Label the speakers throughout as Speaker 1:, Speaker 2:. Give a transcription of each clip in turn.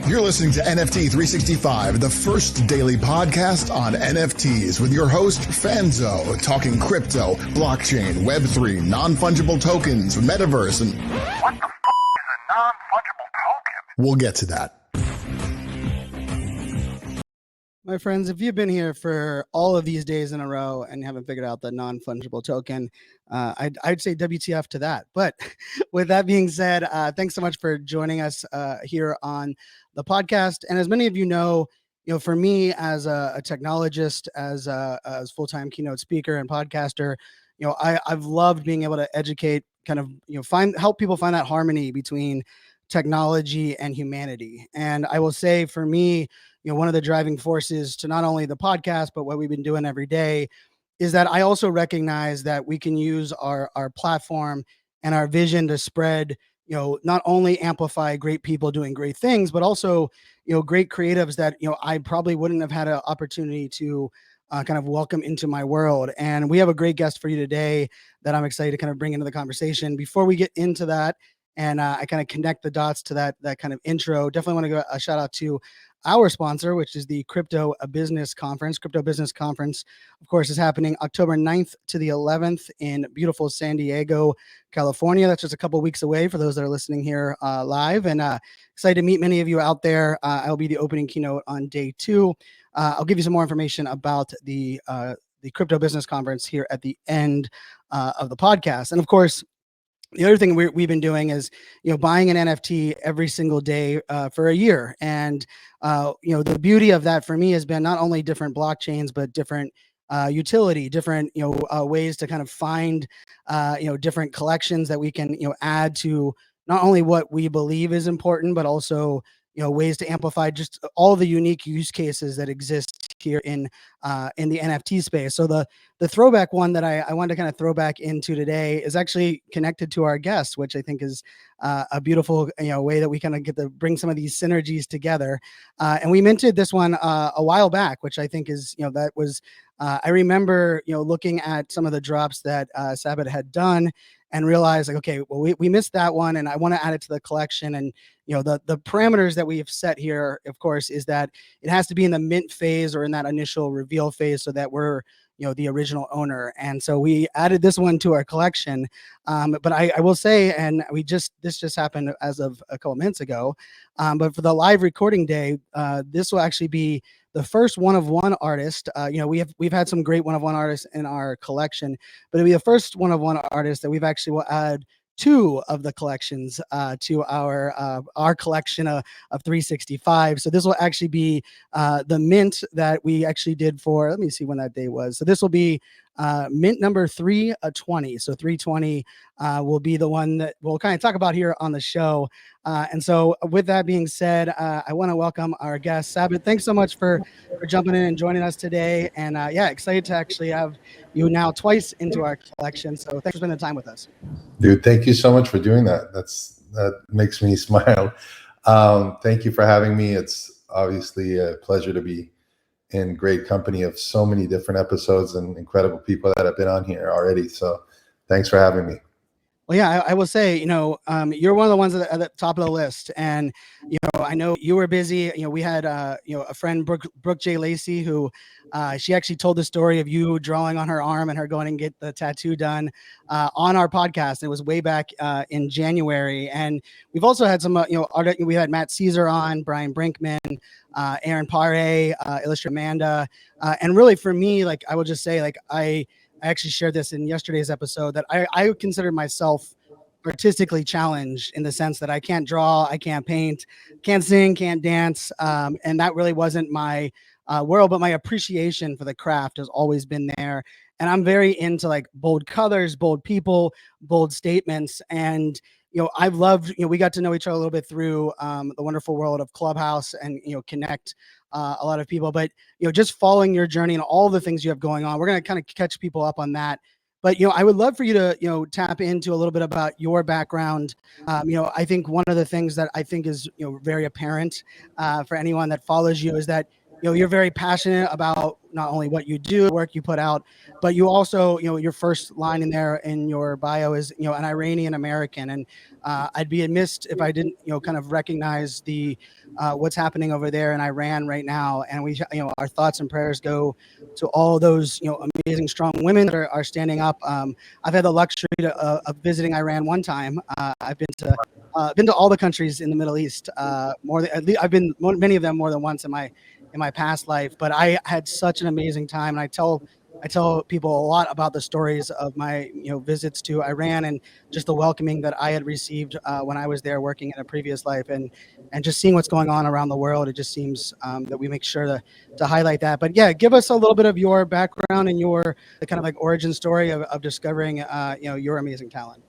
Speaker 1: You're listening to NFT 365, the first daily podcast on NFTs with your host, Fanzo, talking crypto, blockchain, Web3, non-fungible tokens, metaverse, and...
Speaker 2: What the f*** is a non-fungible token?
Speaker 1: We'll get to that.
Speaker 3: My friends, if you've been here for all of these days in a row and haven't figured out the non-fungible token, I'd say WTF to that. But with that being said, thanks so much for joining us here on the podcast. And as many of you know, for me as a technologist, as full-time keynote speaker and podcaster, I've loved being able to educate, kind of, help people find that harmony between technology and humanity. And I will say, for me, one of the driving forces to not only the podcast, but what we've been doing every day is that I also recognize that we can use our platform and our vision to spread, not only amplify great people doing great things, but also, great creatives that, I probably wouldn't have had an opportunity to kind of welcome into my world. And we have a great guest for you today that I'm excited to kind of bring into the conversation. Before we get into that, and I kind of connect the dots to that kind of intro, definitely want to give a shout out to our sponsor, which is the Crypto Business Conference. Crypto Business Conference, of course, is happening October 9th to the 11th in beautiful San Diego, California. That's just a couple of weeks away for those that are listening here live. And excited to meet many of you out there. I'll be the opening keynote on day 2. I'll give you some more information about the Crypto Business Conference here at the end of the podcast. And of course, the other thing we've been doing is, buying an NFT every single day for a year. And, the beauty of that for me has been not only different blockchains, but different utility, different, ways to kind of find, different collections that we can, add to not only what we believe is important, but also, ways to amplify just all the unique use cases that exist here in the NFT space. So the throwback one that I wanted to kind of throw back into today is actually connected to our guest, which I think is a beautiful way that we kind of get to bring some of these synergies together. And we minted this one a while back, which I think is that was I remember looking at some of the drops that Sabet had done and realized, like, okay, well, we missed that one, and I want to add it to the collection. And the parameters that we have set here, of course, is that it has to be in the mint phase or in that initial reveal phase, so that we're the original owner. And so we added this one to our collection. But I will say, and this just happened as of a couple minutes ago, but for the live recording day, this will actually be the first one-of-one artist. We've had some great one-of-one artists in our collection, but it'll be the first one-of-one artist that we've actually will add 2 of the collections to our collection of 365. So this will actually be the mint that we actually did for, let me see when that day was. So this will be mint number 320. So 320 will be the one that we'll kind of talk about here on the show. And so with that being said, I want to welcome our guest, Sabet. Thanks so much for jumping in and joining us today. And excited to actually have you now twice into our collection. So thanks for spending the time with us.
Speaker 4: Dude, thank you so much for doing that. That makes me smile. Thank you for having me. It's obviously a pleasure to be in great company of so many different episodes and incredible people that have been on here already. So thanks for having me.
Speaker 3: Well, yeah, I will say, you're one of the ones at the top of the list. And, I know you were busy. We had, a friend, Brooke J. Lacey, who she actually told the story of you drawing on her arm and her going and get the tattoo done on our podcast. It was way back in January. And we've also had some, we had Matt Caesar on, Brian Brinkman, Aaron Pare, Illustrator Amanda. And really for me, like, I will just say, like, I actually shared this in yesterday's episode that I consider myself artistically challenged in the sense that I can't draw, I can't paint, can't sing, can't dance. And that really wasn't my world, but my appreciation for the craft has always been there. And I'm very into like bold colors, bold people, bold statements. And, I've loved, we got to know each other a little bit through the wonderful world of Clubhouse and, connect a lot of people, but, just following your journey and all the things you have going on, we're going to kind of catch people up on that. But, I would love for you to, tap into a little bit about your background. I think one of the things that I think is, very apparent for anyone that follows you is that you're very passionate about not only what you do, work you put out, but you also, your first line in there in your bio is, an Iranian American. And I'd be amiss if I didn't, kind of recognize the what's happening over there in Iran right now. And we, our thoughts and prayers go to all those, amazing, strong women that are standing up. I've had the luxury of visiting Iran one time. I've been to all the countries in the Middle East. More than, at least I've been many of them more than once in my past life. But I had such an amazing time, and I tell people a lot about the stories of my visits to Iran and just the welcoming that I had received when I was there working in a previous life, and just seeing what's going on around the world. It just seems that we make sure to highlight that. But yeah, give us a little bit of your background and the kind of like origin story of discovering your amazing talent.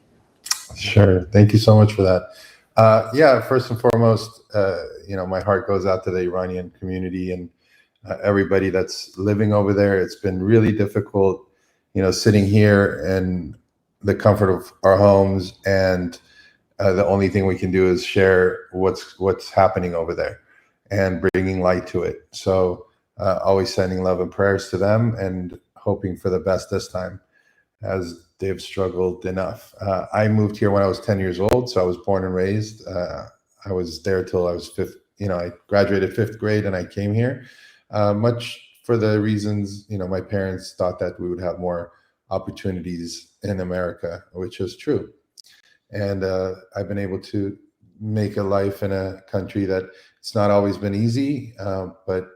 Speaker 4: Sure. Thank you so much for that. Yeah, first and foremost, my heart goes out to the Iranian community and everybody that's living over there. It's been really difficult, sitting here in the comfort of our homes, and the only thing we can do is share what's happening over there and bringing light to it. So always sending love and prayers to them and hoping for the best this time, as they've struggled enough. I moved here when I was 10 years old, so I was born and raised. I was there till I was I graduated 5th grade and I came here, much for the reasons, my parents thought that we would have more opportunities in America, which is true. And I've been able to make a life in a country that it's not always been easy, but,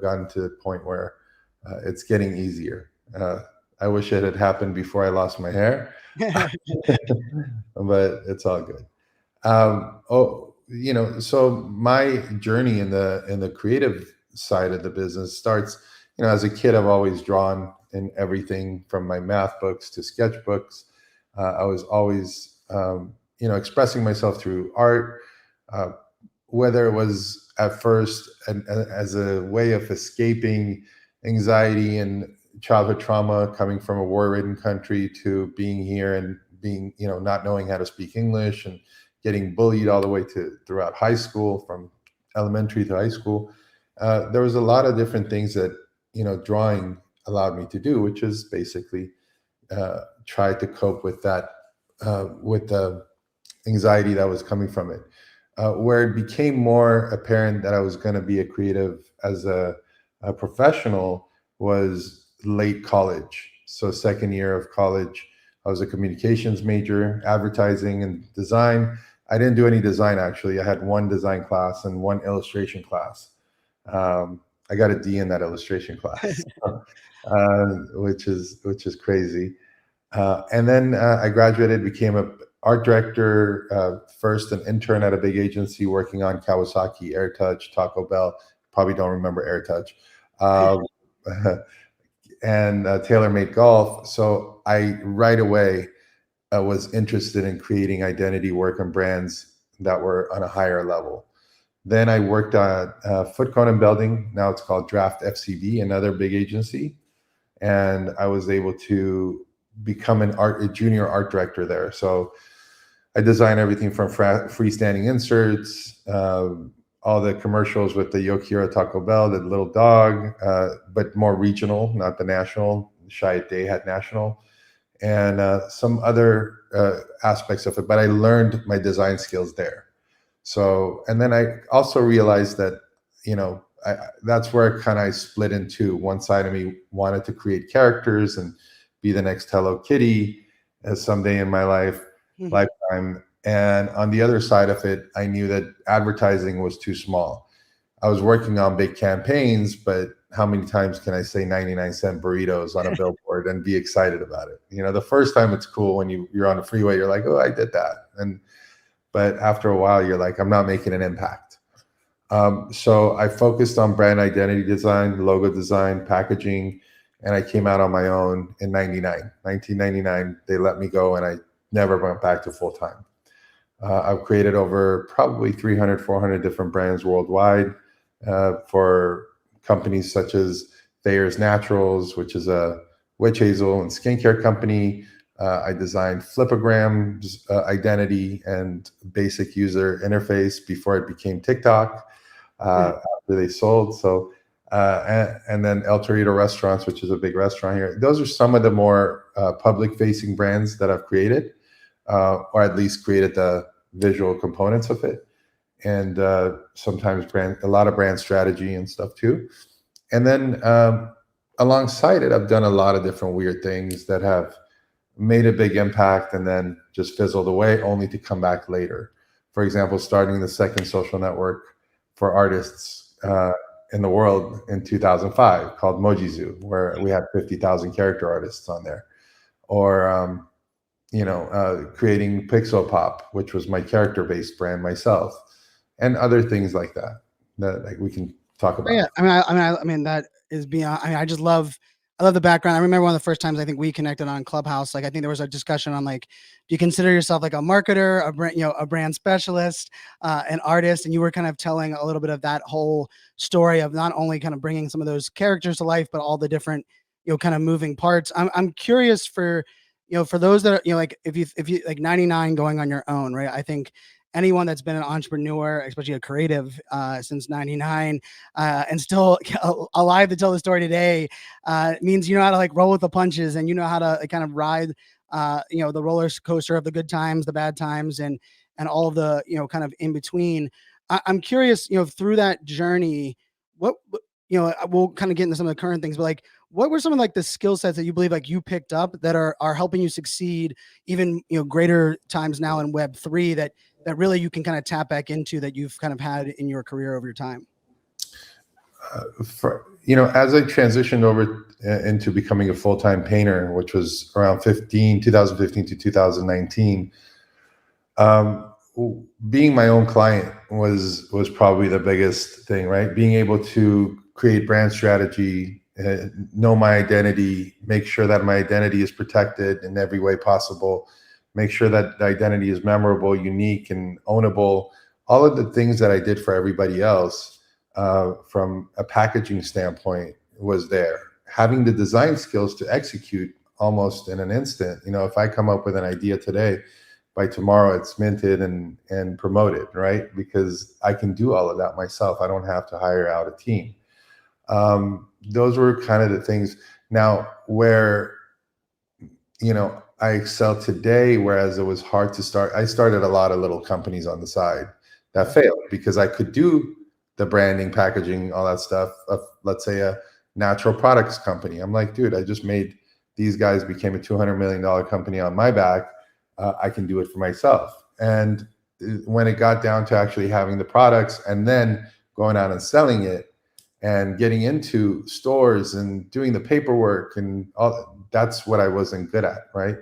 Speaker 4: gotten to the point where it's getting easier. I wish it had happened before I lost my hair, but it's all good. So my journey in the creative side of the business starts, as a kid, I've always drawn in everything from my math books to sketchbooks. I was always, expressing myself through art, whether it was at first as a way of escaping anxiety and childhood trauma coming from a war-ridden country, to being here and being, not knowing how to speak English and getting bullied all the way throughout high school, from elementary to high school. There was a lot of different things that, drawing allowed me to do, which is basically try to cope with that, with the anxiety that was coming from it. Where it became more apparent that I was going to be a creative as a professional was late college. So 2nd year of college, I was a communications major, advertising and design. I didn't do any design, actually. I had 1 design class and 1 illustration class. I got a D in that illustration class, which is crazy. And then I graduated, became an art director, first an intern at a big agency working on Kawasaki, AirTouch, Taco Bell. Probably don't remember AirTouch. And TaylorMade Golf. So I right away was interested in creating identity work and brands that were on a higher level. Then I worked at Foot Cone and Belding. Now it's called Draft FCB, another big agency. And I was able to become a junior art director there. So I designed everything from freestanding inserts, all the commercials with the Yokira Taco Bell, the little dog, but more regional, not the national. Shy Day had national, and some other aspects of it. But I learned my design skills there. So, and then I also realized that, that's where kind of I split in two. One side of me wanted to create characters and be the next Hello Kitty someday in my lifetime. And on the other side of it, I knew that advertising was too small. I was working on big campaigns, but how many times can I say 99-cent burritos on a billboard and be excited about it? The first time it's cool when you're on the freeway, you're like, oh, I did that. But after a while, you're like, I'm not making an impact. So I focused on brand identity design, logo design, packaging, and I came out on my own in 1999. They let me go, and I never went back to full time. I've created over probably 300, 400 different brands worldwide for companies such as Thayer's Naturals, which is a witch hazel and skincare company. I designed Flipogram's identity and basic user interface before it became TikTok after they sold. So and then El Torito Restaurants, which is a big restaurant here. Those are some of the more public-facing brands that I've created, or at least created the visual components of it, and sometimes a lot of brand strategy and stuff too. And then alongside it, I've done a lot of different weird things that have made a big impact and then just fizzled away, only to come back later. For example, starting the second social network for artists in the world in 2005 called Moji Zoo, where we had 50,000 character artists on there. Or, creating Pixel Pop, which was my character-based brand myself, and other things like that like we can talk about.
Speaker 3: Yeah, I mean that is beyond. I love the background. I remember one of the first times I think we connected on Clubhouse. Like I think there was a discussion on like, do you consider yourself like a marketer, a brand specialist, an artist? And you were kind of telling a little bit of that whole story of not only kind of bringing some of those characters to life, but all the different kind of moving parts. I'm curious for for those that are like if you like 99 going on your own, right? I think anyone that's been an entrepreneur, especially a creative, since 99, and still alive to tell the story today, means you know how to like roll with the punches, and you know how to like, kind of ride, the roller coaster of the good times, the bad times, and all of the kind of in between. I'm curious, through that journey, what we'll kind of get into some of the current things, but like, what were some of like the skill sets that you believe like you picked up that are helping you succeed even greater times now in Web3 that really you can kind of tap back into that you've kind of had in your career over your time?
Speaker 4: As I transitioned over into becoming a full-time painter, which was around 2015 to 2019, being my own client was probably the biggest thing, right? Being able to create brand strategy, know my identity, make sure that my identity is protected in every way possible, make sure that the identity is memorable, unique, and ownable. All of the things that I did for everybody else from a packaging standpoint was there. Having the design skills to execute almost in an instant. If I come up with an idea today, by tomorrow it's minted and promoted, right? Because I can do all of that myself. I don't have to hire out a team. Those were kind of the things. Now, where, I excel today, whereas it was hard to start. I started a lot of little companies on the side that failed because I could do the branding, packaging, all that stuff of, let's say, a natural products company. I'm like, dude, I just made these guys became a $200 million company on my back. I can do it for myself. And when it got down to actually having the products and then going out and selling it and getting into stores and doing the paperwork and all, that's what I wasn't good at, right?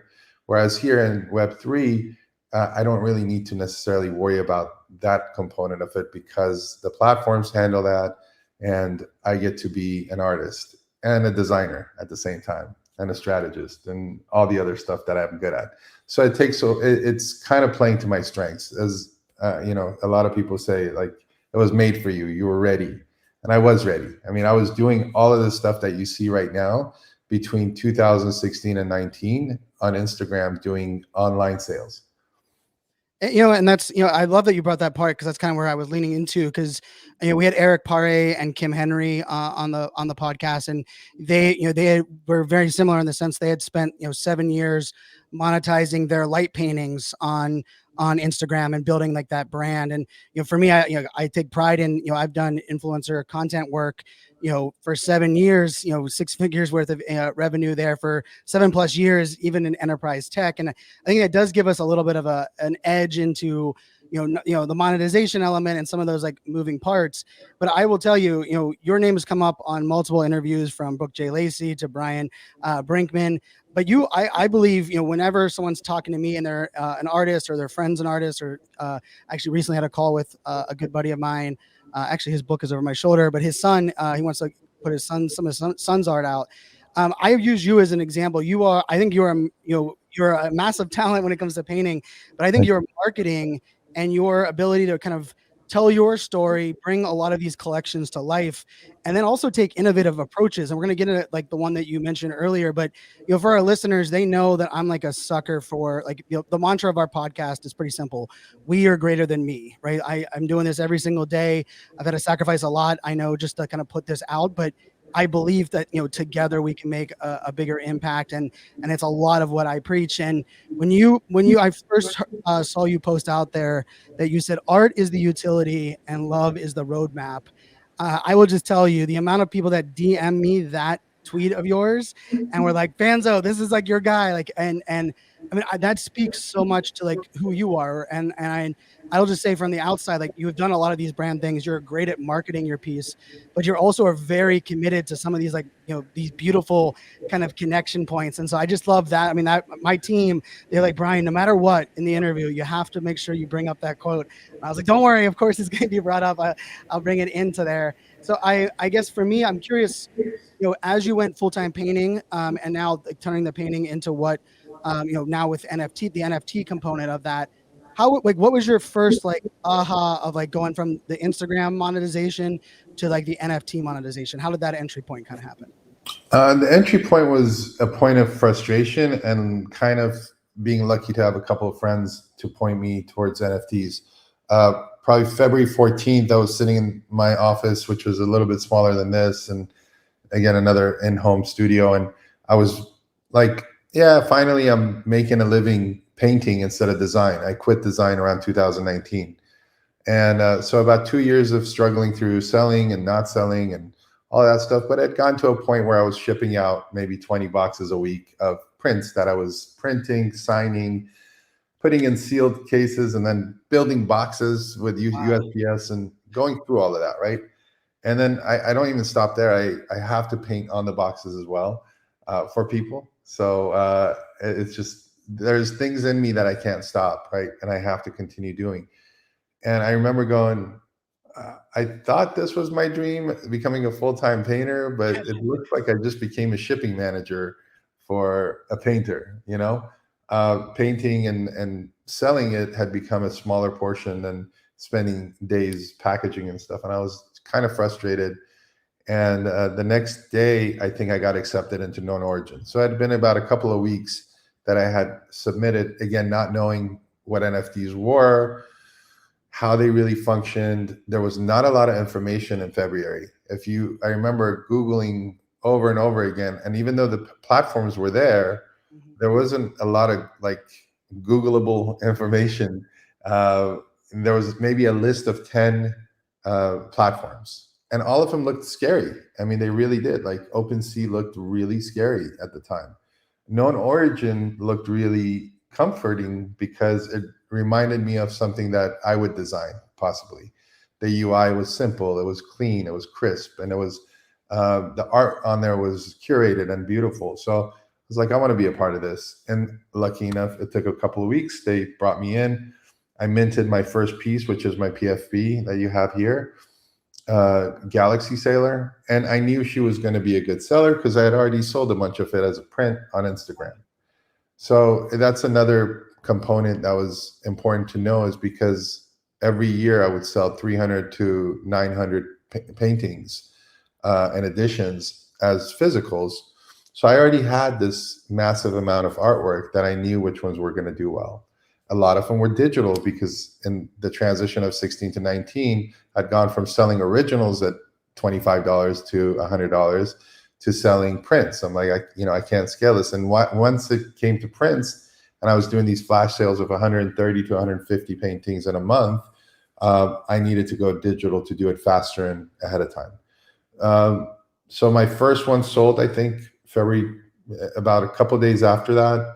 Speaker 4: Whereas here in Web3, I don't really need to necessarily worry about that component of it because the platforms handle that, and I get to be an artist and a designer at the same time, and a strategist, and all the other stuff that I'm good at. So it's kind of playing to my strengths. As a lot of people say, like, it was made for you. You were ready, and I was ready. I mean, I was doing all of the stuff that you see right now between 2016 and 19 on Instagram, doing online sales.
Speaker 3: And that's, I love that you brought that part, because that's kind of where I was leaning into, because we had Eric Pare and Kim Henry on the podcast, and they were very similar in the sense they had spent 7 years monetizing their light paintings on Instagram and building like that brand. And for me, I take pride in I've done influencer content work for 7 years, 6 figures worth of revenue there for 7+ years, even in enterprise tech. And I think that does give us a little bit of an edge into, the monetization element and some of those like moving parts. But I will tell you, your name has come up on multiple interviews, from Brooke J. Lacey to Brian Brinkman. But I believe, whenever someone's talking to me and they're an artist, or their friend's an artist, or actually recently had a call with a good buddy of mine. Actually, his book is over my shoulder, but his son, he wants to put some of his son's art out. I use you as an example. I think you're a massive talent when it comes to painting, but I think your marketing and your ability to kind of tell your story, bring a lot of these collections to life, and then also take innovative approaches. And we're going to get into like the one that you mentioned earlier, but for our listeners, they know that I'm like a sucker for like, the mantra of our podcast is pretty simple. We are greater than me, right? I'm doing this every single day. I've had to sacrifice a lot, I know, just to kind of put this out, but I believe that, together we can make a bigger impact. And it's a lot of what I preach. And I first saw you post out there that you said art is the utility and love is the roadmap. I will just tell you the amount of people that DM me that tweet of yours and we're like, Fanzo, this is like your guy. Like, and I mean, that speaks so much to like who you are. And I'll just say from the outside, like, you've done a lot of these brand things. You're great at marketing your piece, but you're also are very committed to some of these, like, these beautiful kind of connection points. And so I just love that. I mean, that my team, they're like, Brian, no matter what in the interview, you have to make sure you bring up that quote. And I was like, don't worry, of course it's going to be brought up. I'll bring it into there. So I guess for me, I'm curious, as you went full-time painting, and now like, turning the painting into what, now with NFT, the NFT component of that, what was your first like aha of like going from the Instagram monetization to like the NFT monetization? How did that entry point kind of happen?
Speaker 4: The entry point was a point of frustration and kind of being lucky to have a couple of friends to point me towards NFTs. Probably February 14th, I was sitting in my office, which was a little bit smaller than this, and again, another in-home studio. And I was like, yeah, finally I'm making a living painting instead of design. I quit design around 2019. And so about 2 years of struggling through selling and not selling and all that stuff. But I'd gotten to a point where I was shipping out maybe 20 boxes a week of prints that I was printing, signing, putting in sealed cases, and then building boxes with USPS and going through all of that, right? And then I don't even stop there. I have to paint on the boxes as well for people. So it's just, there's things in me that I can't stop, right? And I have to continue doing. And I remember going, I thought this was my dream, becoming a full-time painter, but it looks like I just became a shipping manager for a painter, painting and selling it had become a smaller portion than spending days packaging and stuff. And I was kind of frustrated. And the next day, I think I got accepted into Known Origin. So it had been about a couple of weeks that I had submitted, again, not knowing what NFTs were, how they really functioned. There was not a lot of information in February. I remember Googling over and over again, and even though the platforms were there, there wasn't a lot of like Googleable information. There was maybe a list of 10 platforms, and all of them looked scary. I mean, they really did. Like OpenSea looked really scary at the time. Known Origin looked really comforting because it reminded me of something that I would design possibly. The UI was simple, it was clean, it was crisp, and it was the art on there was curated and beautiful. So I was like, I want to be a part of this. And lucky enough, it took a couple of weeks. They brought me in. I minted my first piece, which is my PFB that you have here, Galaxy Sailor. And I knew she was going to be a good seller because I had already sold a bunch of it as a print on Instagram. So that's another component that was important to know, is because every year I would sell 300 to 900 paintings and editions as physicals. So I already had this massive amount of artwork that I knew which ones were going to do well. A lot of them were digital because in the transition of 16 to 19, I'd gone from selling originals at $25 to $100 to selling prints. I'm like, I can't scale this. And once it came to prints, and I was doing these flash sales of 130 to 150 paintings in a month, I needed to go digital to do it faster and ahead of time. So my first one sold, I think, February, about a couple of days after that.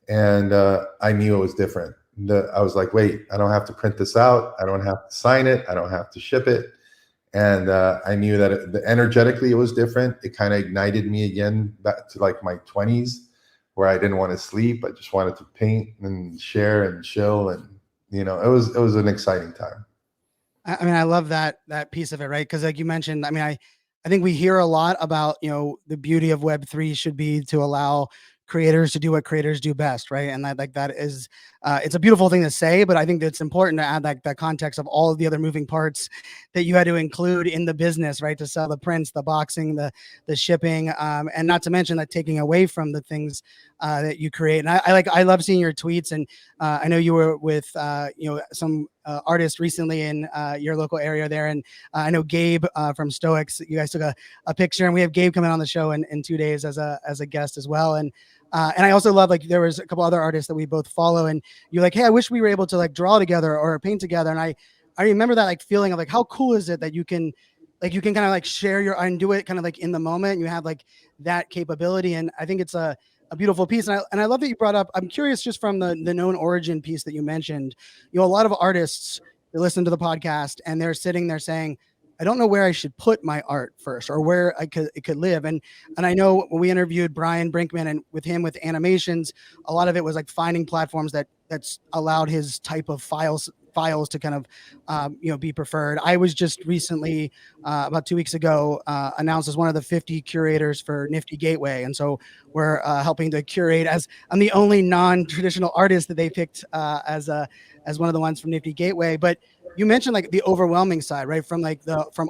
Speaker 4: And I knew it was different. I was like, wait, I don't have to print this out. I don't have to sign it. I don't have to ship it. And I knew that energetically it was different. It kind of ignited me again back to like my 20s, where I didn't want to sleep. I just wanted to paint and share and chill. And, it was an exciting time.
Speaker 3: I mean, I love that piece of it, right? Because like you mentioned, I mean, I think we hear a lot about, the beauty of Web3 should be to allow creators to do what creators do best, right? And that is it's a beautiful thing to say, but I think that it's important to add that context of all of the other moving parts that you had to include in the business, right? To sell the prints, the boxing, the shipping, and not to mention that taking away from the things that you create. And I love seeing your tweets, and I know you were with some artists recently in your local area there, and I know Gabe from Stoics. You guys took a picture, and we have Gabe coming on the show in 2 days as a guest as well. And I also love, like, there was a couple other artists that we both follow, and you're like, hey, I wish we were able to like draw together or paint together. And I remember that like feeling of like, how cool is it that you can kind of like share your and do it kind of like in the moment. You have like that capability, and I think it's a beautiful piece. And I love that you brought up. I'm curious, just from the known origin piece that you mentioned. A lot of artists, they listen to the podcast and they're sitting there saying, I don't know where I should put my art first, or where it could live. And I know when we interviewed Brian Brinkman and with animations, a lot of it was like finding platforms that's allowed his type of files to kind of be preferred. I was just recently about 2 weeks ago announced as one of the 50 curators for Nifty Gateway, and so we're helping to curate, as I'm the only non-traditional artist that they picked as one of the ones from Nifty Gateway. But you mentioned like the overwhelming side, right? From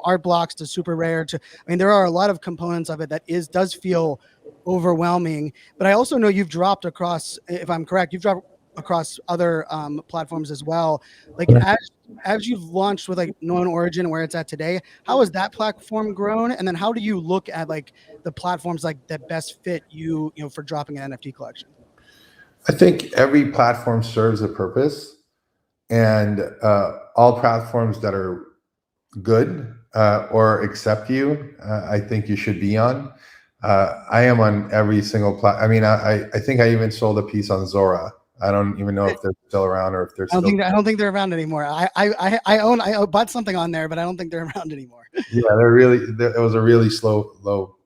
Speaker 3: art blocks to super rare to, I mean, there are a lot of components of it that does feel overwhelming. But I also know you've dropped across, if I'm correct, you've dropped across other platforms as well. Like, as you've launched with like Known Origin, where it's at today, how has that platform grown? And then how do you look at like the platforms like that best fit you for dropping an NFT collection?
Speaker 4: I think every platform serves a purpose, and all platforms that are good or accept you, I think you should be on. I am on every single platform. I mean, I think I even sold a piece on Zora. I don't even know if they're still around or if they're still.
Speaker 3: I don't think they're around anymore. I bought something on there, but I don't think they're around anymore.
Speaker 4: Yeah, it was a really low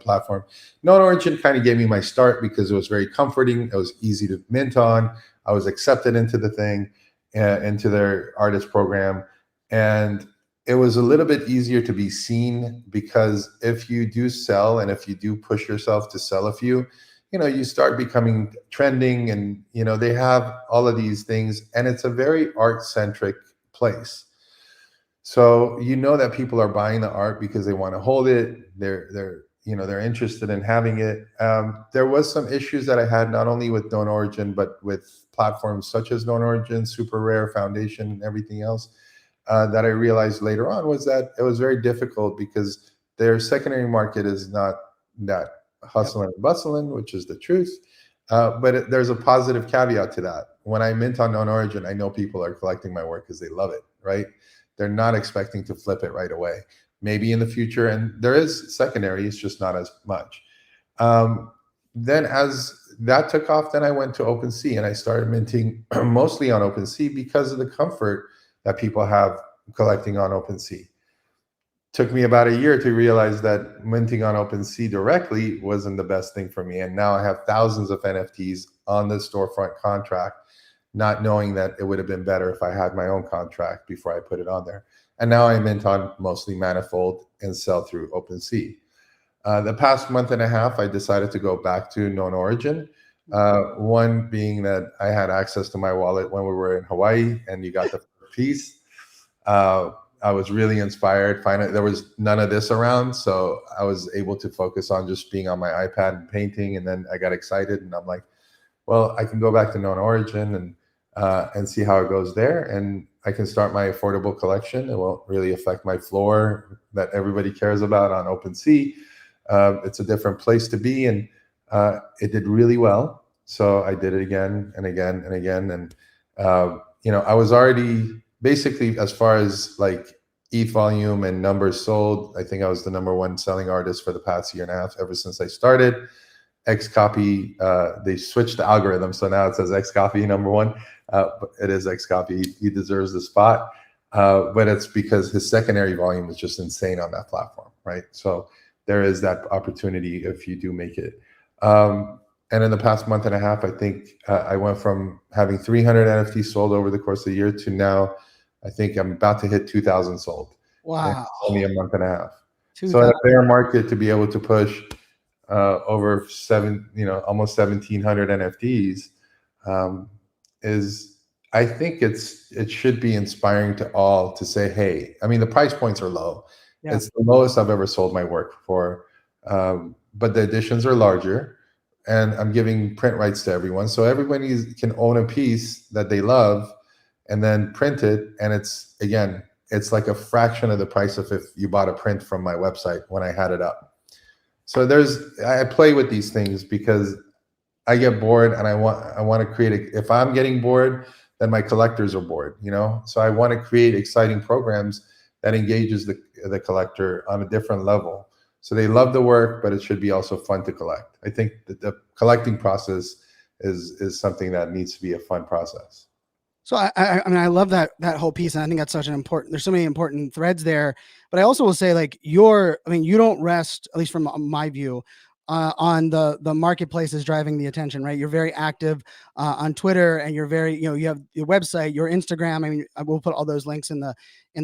Speaker 4: platform. Known Origin kind of gave me my start because it was very comforting. It was easy to mint on. I was accepted into the thing, into their artist program, and it was a little bit easier to be seen, because if you do sell and if you do push yourself to sell a few, you start becoming trending, and they have all of these things, and it's a very art-centric place. So that people are buying the art because they want to hold it. They're interested in having it. There was some issues that I had, not only with Known Origin, but with platforms such as Known Origin, Super Rare, Foundation, and everything else, that I realized later on was that it was very difficult because their secondary market is not that hustling and bustling, which is the truth. But there's a positive caveat to that. When I mint on Known Origin, I know people are collecting my work because they love it, right? They're not expecting to flip it right away. Maybe in the future, and there is secondary, it's just not as much. Then as that took off, then I went to OpenSea and I started minting mostly on OpenSea because of the comfort that people have collecting on OpenSea. Took me about a year to realize that minting on OpenSea directly wasn't the best thing for me. And now I have thousands of NFTs on the storefront contract, not knowing that it would have been better if I had my own contract before I put it on there. And now I mint on mostly Manifold and sell through OpenSea. The past month and a half, I decided to go back to Known Origin. One being that I had access to my wallet when we were in Hawaii, and you got the piece. I was really inspired. Finally, there was none of this around, so I was able to focus on just being on my iPad and painting. And then I got excited, and I'm like, well, I can go back to Known Origin and see how it goes there, and I can start my affordable collection. It won't really affect my floor that everybody cares about on OpenSea. It's a different place to be, and it did really well. So I did it again and again and again, and I was already basically, as far as like ETH volume and numbers sold, I think I was the #1 selling artist for the past year and a half ever since I started. Xcopy, they switched the algorithm, so now it says Xcopy #1. But it is Xcopy. He deserves the spot, but it's because his secondary volume is just insane on that platform, right? So there is that opportunity if you do make it. And in the past month and a half, I think I went from having 300 NFTs sold over the course of the year to now, I think I'm about to hit 2,000 sold.
Speaker 3: Wow.
Speaker 4: Only a month and a half. So in a bear market, to be able to push over almost 1,700 NFTs, is, I think it should be inspiring to all to say, hey, I mean, the price points are low.
Speaker 3: Yeah.
Speaker 4: It's the lowest I've ever sold my work for, but the editions are larger, and I'm giving print rights to everyone, so everybody can own a piece that they love and then print it, and it's like a fraction of the price of if you bought a print from my website when I had it up. So I play with these things because I get bored, and I want to create if I'm getting bored, then my collectors are bored, so I want to create exciting programs that engages the collector on a different level, so they love the work, but it should be also fun to collect. I think that the collecting process is something that needs to be a fun process.
Speaker 3: So I mean, I love that whole piece, and I think that's such an important. There's so many important threads there. But I also will say, like, you don't rest, at least from my view, on the marketplace is driving the attention, right? You're very active on Twitter, and you're very, you have your website, your Instagram. I mean, I will put all those links in the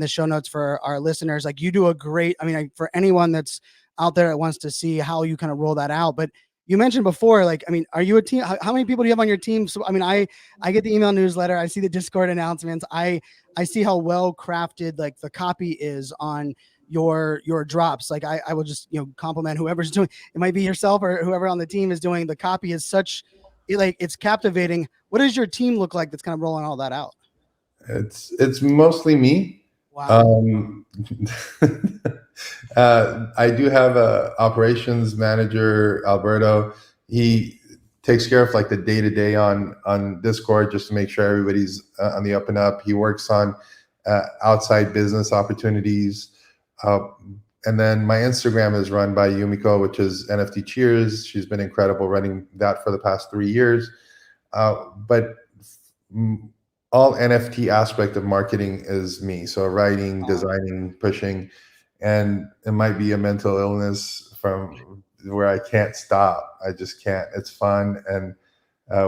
Speaker 3: show notes for our listeners. Like, you do a great. I mean, for anyone that's out there that wants to see how you kind of roll that out, but. You mentioned before, like, I mean, are you a team? How many people do you have on your team? So, I mean, I get the email newsletter. I see the Discord announcements. I see how well crafted, like, the copy is on your drops. Like, I will just, compliment whoever's doing, it might be yourself or whoever on the team is doing the copy is it's captivating. What does your team look like that's kind of rolling all that out?
Speaker 4: It's mostly me.
Speaker 3: Wow.
Speaker 4: I do have a operations manager, Alberto. He takes care of like the day-to-day on Discord, just to make sure everybody's on the up and up. He works on outside business opportunities. And then my Instagram is run by Yumiko, which is NFT Cheers. She's been incredible running that for the past 3 years. But all NFT aspect of marketing is me. So writing, designing, pushing, and it might be a mental illness from where I can't stop. I just can't. It's fun. And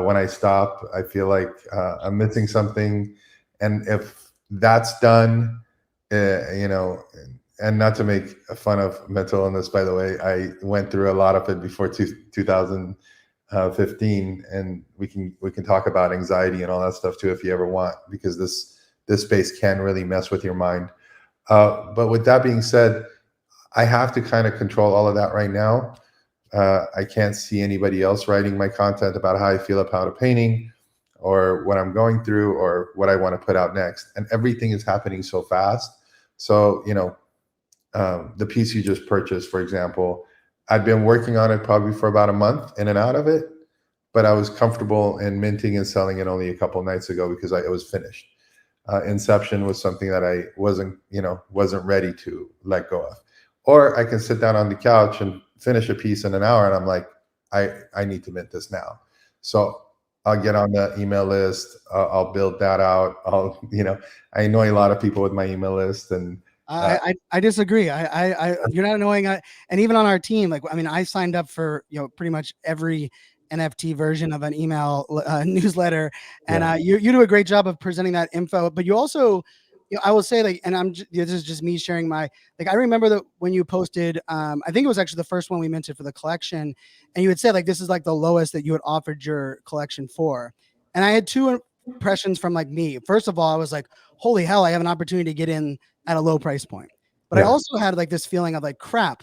Speaker 4: when I stop, I feel like I'm missing something. And if that's done, and not to make fun of mental illness, by the way, I went through a lot of it before 2015, and we can talk about anxiety and all that stuff too if you ever want, because this space can really mess with your mind. But with that being said, I have to kind of control all of that right now. I can't see anybody else writing my content about how I feel about a painting or what I'm going through or what I want to put out next. And everything is happening so fast. So, the piece you just purchased, for example, I'd been working on it probably for about a month in and out of it, but I was comfortable in minting and selling it only a couple of nights ago because it was finished. Inception was something that I wasn't ready to let go of. Or I can sit down on the couch and finish a piece in an hour, and I'm like, I need to mint this now. So I'll get on the email list. I'll build that out. I annoy a lot of people with my email list, and
Speaker 3: I disagree. You're not annoying. And even on our team, like, I mean, I signed up for, pretty much every NFT version of an email newsletter, and you do a great job of presenting that info. But you also, I will say, like, and this is just me sharing my, like, I remember that when you posted, I think it was actually the first one we minted for the collection, and you had said, like, this is like the lowest that you had offered your collection for. And I had two impressions from, like, me. First of all, I was like, holy hell, I have an opportunity to get in at a low price point. But I also had like this feeling of like, crap,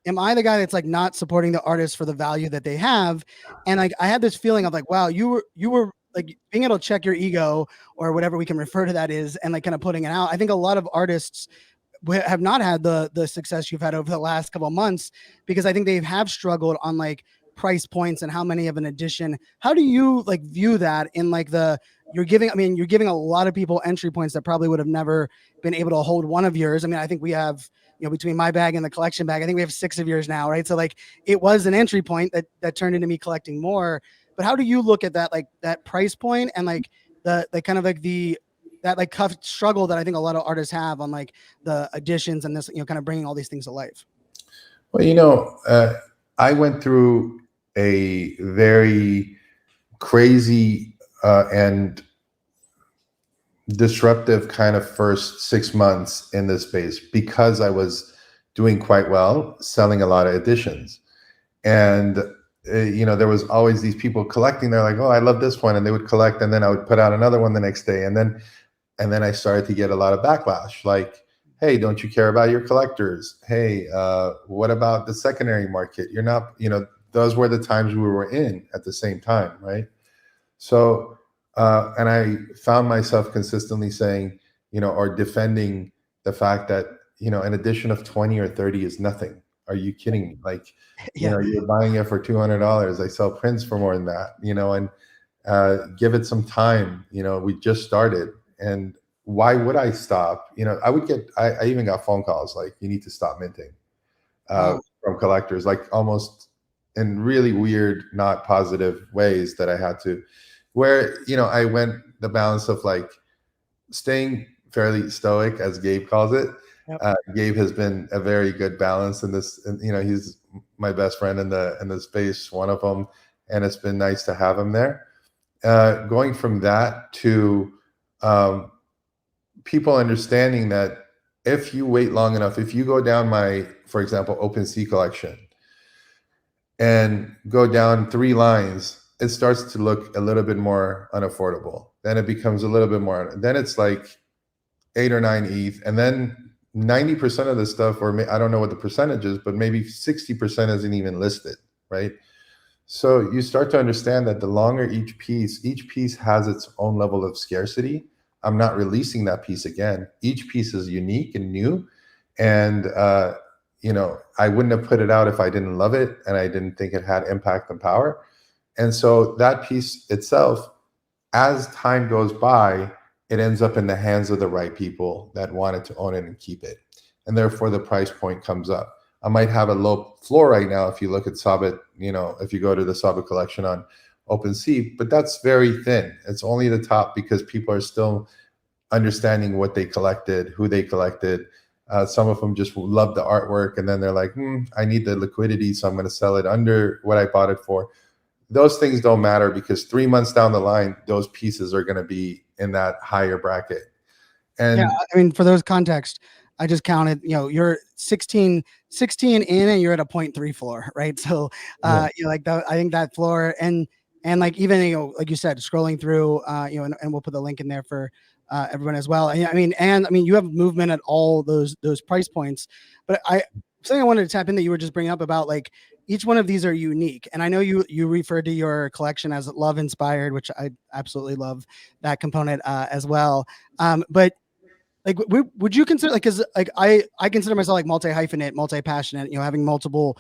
Speaker 3: am I the guy that's like not supporting the artists for the value that they have? And like, I had this feeling of like, wow, you were like being able to check your ego or whatever we can refer to that is, and like kind of putting it out. I think a lot of artists have not had the success you've had over the last couple of months, because I think they have struggled on like price points and how many of an edition. How do you like view that in like you're giving a lot of people entry points that probably would have never been able to hold one of yours. I mean, I think we have, between my bag and the collection bag, I think we have 6 of yours now, right? So like it was an entry point that turned into me collecting more. But how do you look at that, like that price point and like the kind of like that like tough struggle that I think a lot of artists have on like the editions and this, kind of bringing all these things to life?
Speaker 4: Well, I went through a very crazy and disruptive kind of first 6 months in this space because I was doing quite well, selling a lot of editions. And there was always these people collecting. They're like, oh, I love this one, and they would collect, and then I would put out another one the next day, and then I started to get a lot of backlash, like, hey, don't you care about your collectors? Hey, what about the secondary market? You're not, those were the times we were in at the same time, right? So, and I found myself consistently saying, or defending the fact that, an addition of 20 or 30 is nothing. Are you kidding me? Like,
Speaker 3: Yeah.
Speaker 4: You're buying it for $200. I sell prints for more than that, and give it some time. We just started, and why would I stop? I even got phone calls like, you need to stop minting from collectors, like almost in really weird, not positive ways that I had to, where, I went the balance of like staying fairly stoic, as Gabe calls it.
Speaker 3: Yep.
Speaker 4: Gabe has been a very good balance in this, and he's my best friend in the space, one of them, and it's been nice to have him there. Going from that to people understanding that if you wait long enough, if you go down my, for example, OpenSea collection and go down 3 lines, it starts to look a little bit more unaffordable. Then it becomes a little bit more, then it's like 8 or 9 ETH, and then 90% of the stuff, or I don't know what the percentage is, but maybe 60% isn't even listed, right? So you start to understand that the longer each piece has its own level of scarcity. I'm not releasing that piece again. Each piece is unique and new, and I wouldn't have put it out if I didn't love it and I didn't think it had impact and power. And so that piece itself, as time goes by, it ends up in the hands of the right people that wanted to own it and keep it. And therefore the price point comes up. I might have a low floor right now if you look at Sabet, if you go to the Sabet collection on OpenSea, but that's very thin. It's only the top because people are still understanding what they collected, who they collected. Some of them just love the artwork, and then they're like, I need the liquidity, so I'm going to sell it under what I bought it for. Those things don't matter because 3 months down the line, those pieces are going to be in that higher bracket. And
Speaker 3: yeah, I mean, for those context, I just counted, you're 16 in and you're at a 0.3 floor, right? So, like that, I think that floor and like, even, like you said, scrolling through, and we'll put the link in there for everyone as well. And I mean, you have movement at all those price points, but something I wanted to tap in that you were just bringing up about, like, each one of these are unique. And I know you referred to your collection as love inspired, which I absolutely love that component as well. But like, would you consider, like, because like I consider myself like multi-hyphenate, multi-passionate, having multiple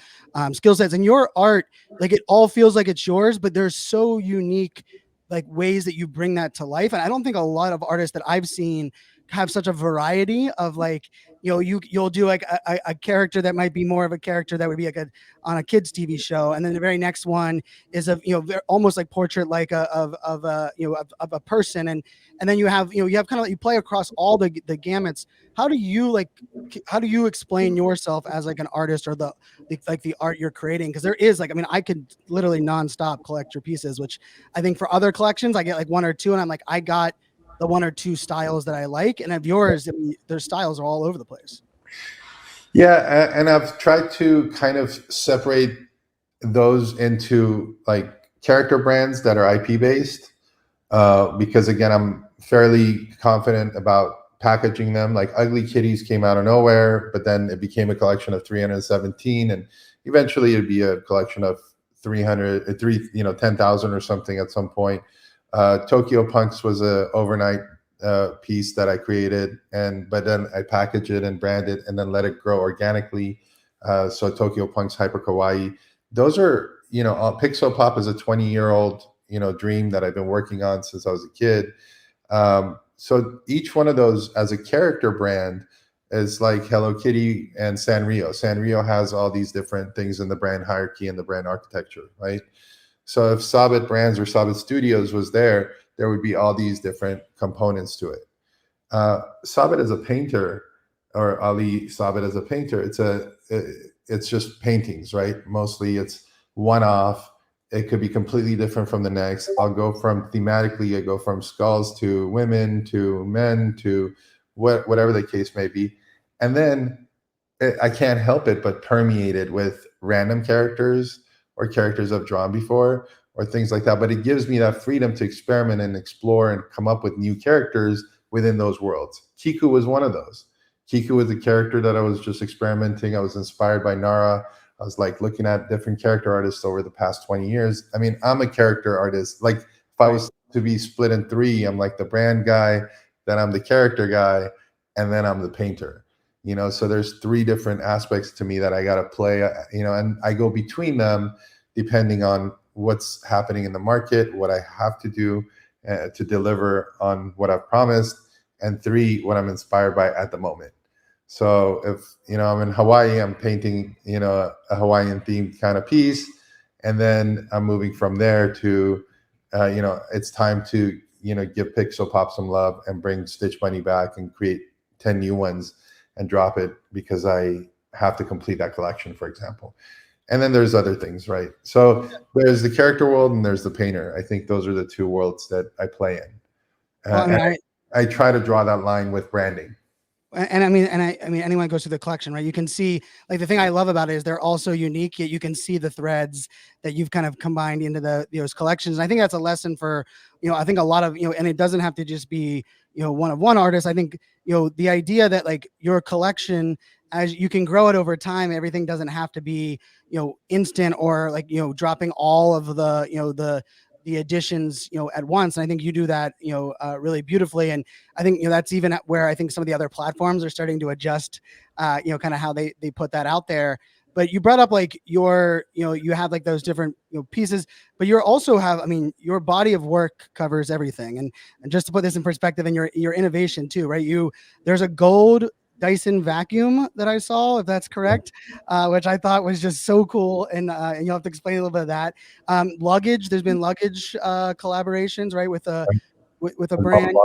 Speaker 3: skill sets, and your art, like, it all feels like it's yours, but there's so unique like ways that you bring that to life. And I don't think a lot of artists that I've seen have such a variety of, like, you'll do like a character that might be more of a character that would be like on a kids TV show, and then the very next one is almost like portrait like of a person, and then you have kind of, you play across all the gamuts. How do you explain yourself as like an artist, or the art you're creating? Because there is, like, I mean, I could literally nonstop collect your pieces, which I think for other collections I get like 1 or 2, and I'm like, I got the 1 or 2 styles that I like, and of yours, I mean, their styles are all over the place.
Speaker 4: Yeah, and I've tried to kind of separate those into like character brands that are IP based, because again, I'm fairly confident about packaging them. Like Ugly Kitties came out of nowhere, but then it became a collection of 317, and eventually it'd be a collection of 10,000 or something at some point. Tokyo Punks was a overnight piece that I created, but then I package it and brand it and then let it grow organically. So Tokyo Punks Hyper Kawaii. Those are, Pixel Pop is a 20-year-old, dream that I've been working on since I was a kid. So each one of those as a character brand is like Hello Kitty and Sanrio. Sanrio has all these different things in the brand hierarchy and the brand architecture, right? So if Sabet Brands or Sabet Studios was there would be all these different components to it. Sabet as a painter, or Ali Sabet as a painter, it's just paintings, right? Mostly it's one-off. It could be completely different from the next. I go from skulls to women to men to whatever the case may be. And then I can't help it but permeate it with random characters or characters I've drawn before or things like that. But it gives me that freedom to experiment and explore and come up with new characters within those worlds. Kiku was one of those. Kiku was a character that I was just experimenting. I was inspired by Nara. I was like looking at different character artists over the past 20 years. I mean, I'm a character artist. Like if I was to be split in three, I'm like the brand guy, then I'm the character guy, and then I'm the painter. You know, so there's three different aspects to me that I got to play, you know, and I go between them depending on what's happening in the market, what I have to do to deliver on what I've promised, and three, what I'm inspired by at the moment. So if, you know, I'm in Hawaii, I'm painting, you know, a Hawaiian themed kind of piece, and then I'm moving from there to, you know, it's time to, you know, give Pixel Pop some love and bring Stitch Bunny back and create 10 new ones and drop it because I have to complete that collection, for example. And then there's other things, right? So there's the character world and there's the painter. I think those are the two worlds that I play in.
Speaker 3: Well, I mean,
Speaker 4: I try to draw that line with branding.
Speaker 3: And I mean, anyone goes through the collection, right? You can see, like, the thing I love about it is they're all so unique, yet you can see the threads that you've kind of combined into those collections. And I think that's a lesson for, you know, I think a lot of, you know, and it doesn't have to just be, you know, one of one artist. I think, you know, the idea that like your collection, as you can grow it over time, everything doesn't have to be, you know, instant or like, you know, dropping all of the, you know, the additions, you know, at once. And I think you do that, you know, really beautifully. And I think, you know, that's even where I think some of the other platforms are starting to adjust, you know, kind of how they put that out there. But you brought up like your, you know, you have like those different, you know, pieces, but you're also have, I mean, your body of work covers everything. And just to put this in perspective, and your innovation too, right? There's a gold Dyson vacuum that I saw, if that's correct, which I thought was just so cool. And you'll have to explain a little bit of that. Luggage, there's been luggage collaborations, right, with a brand.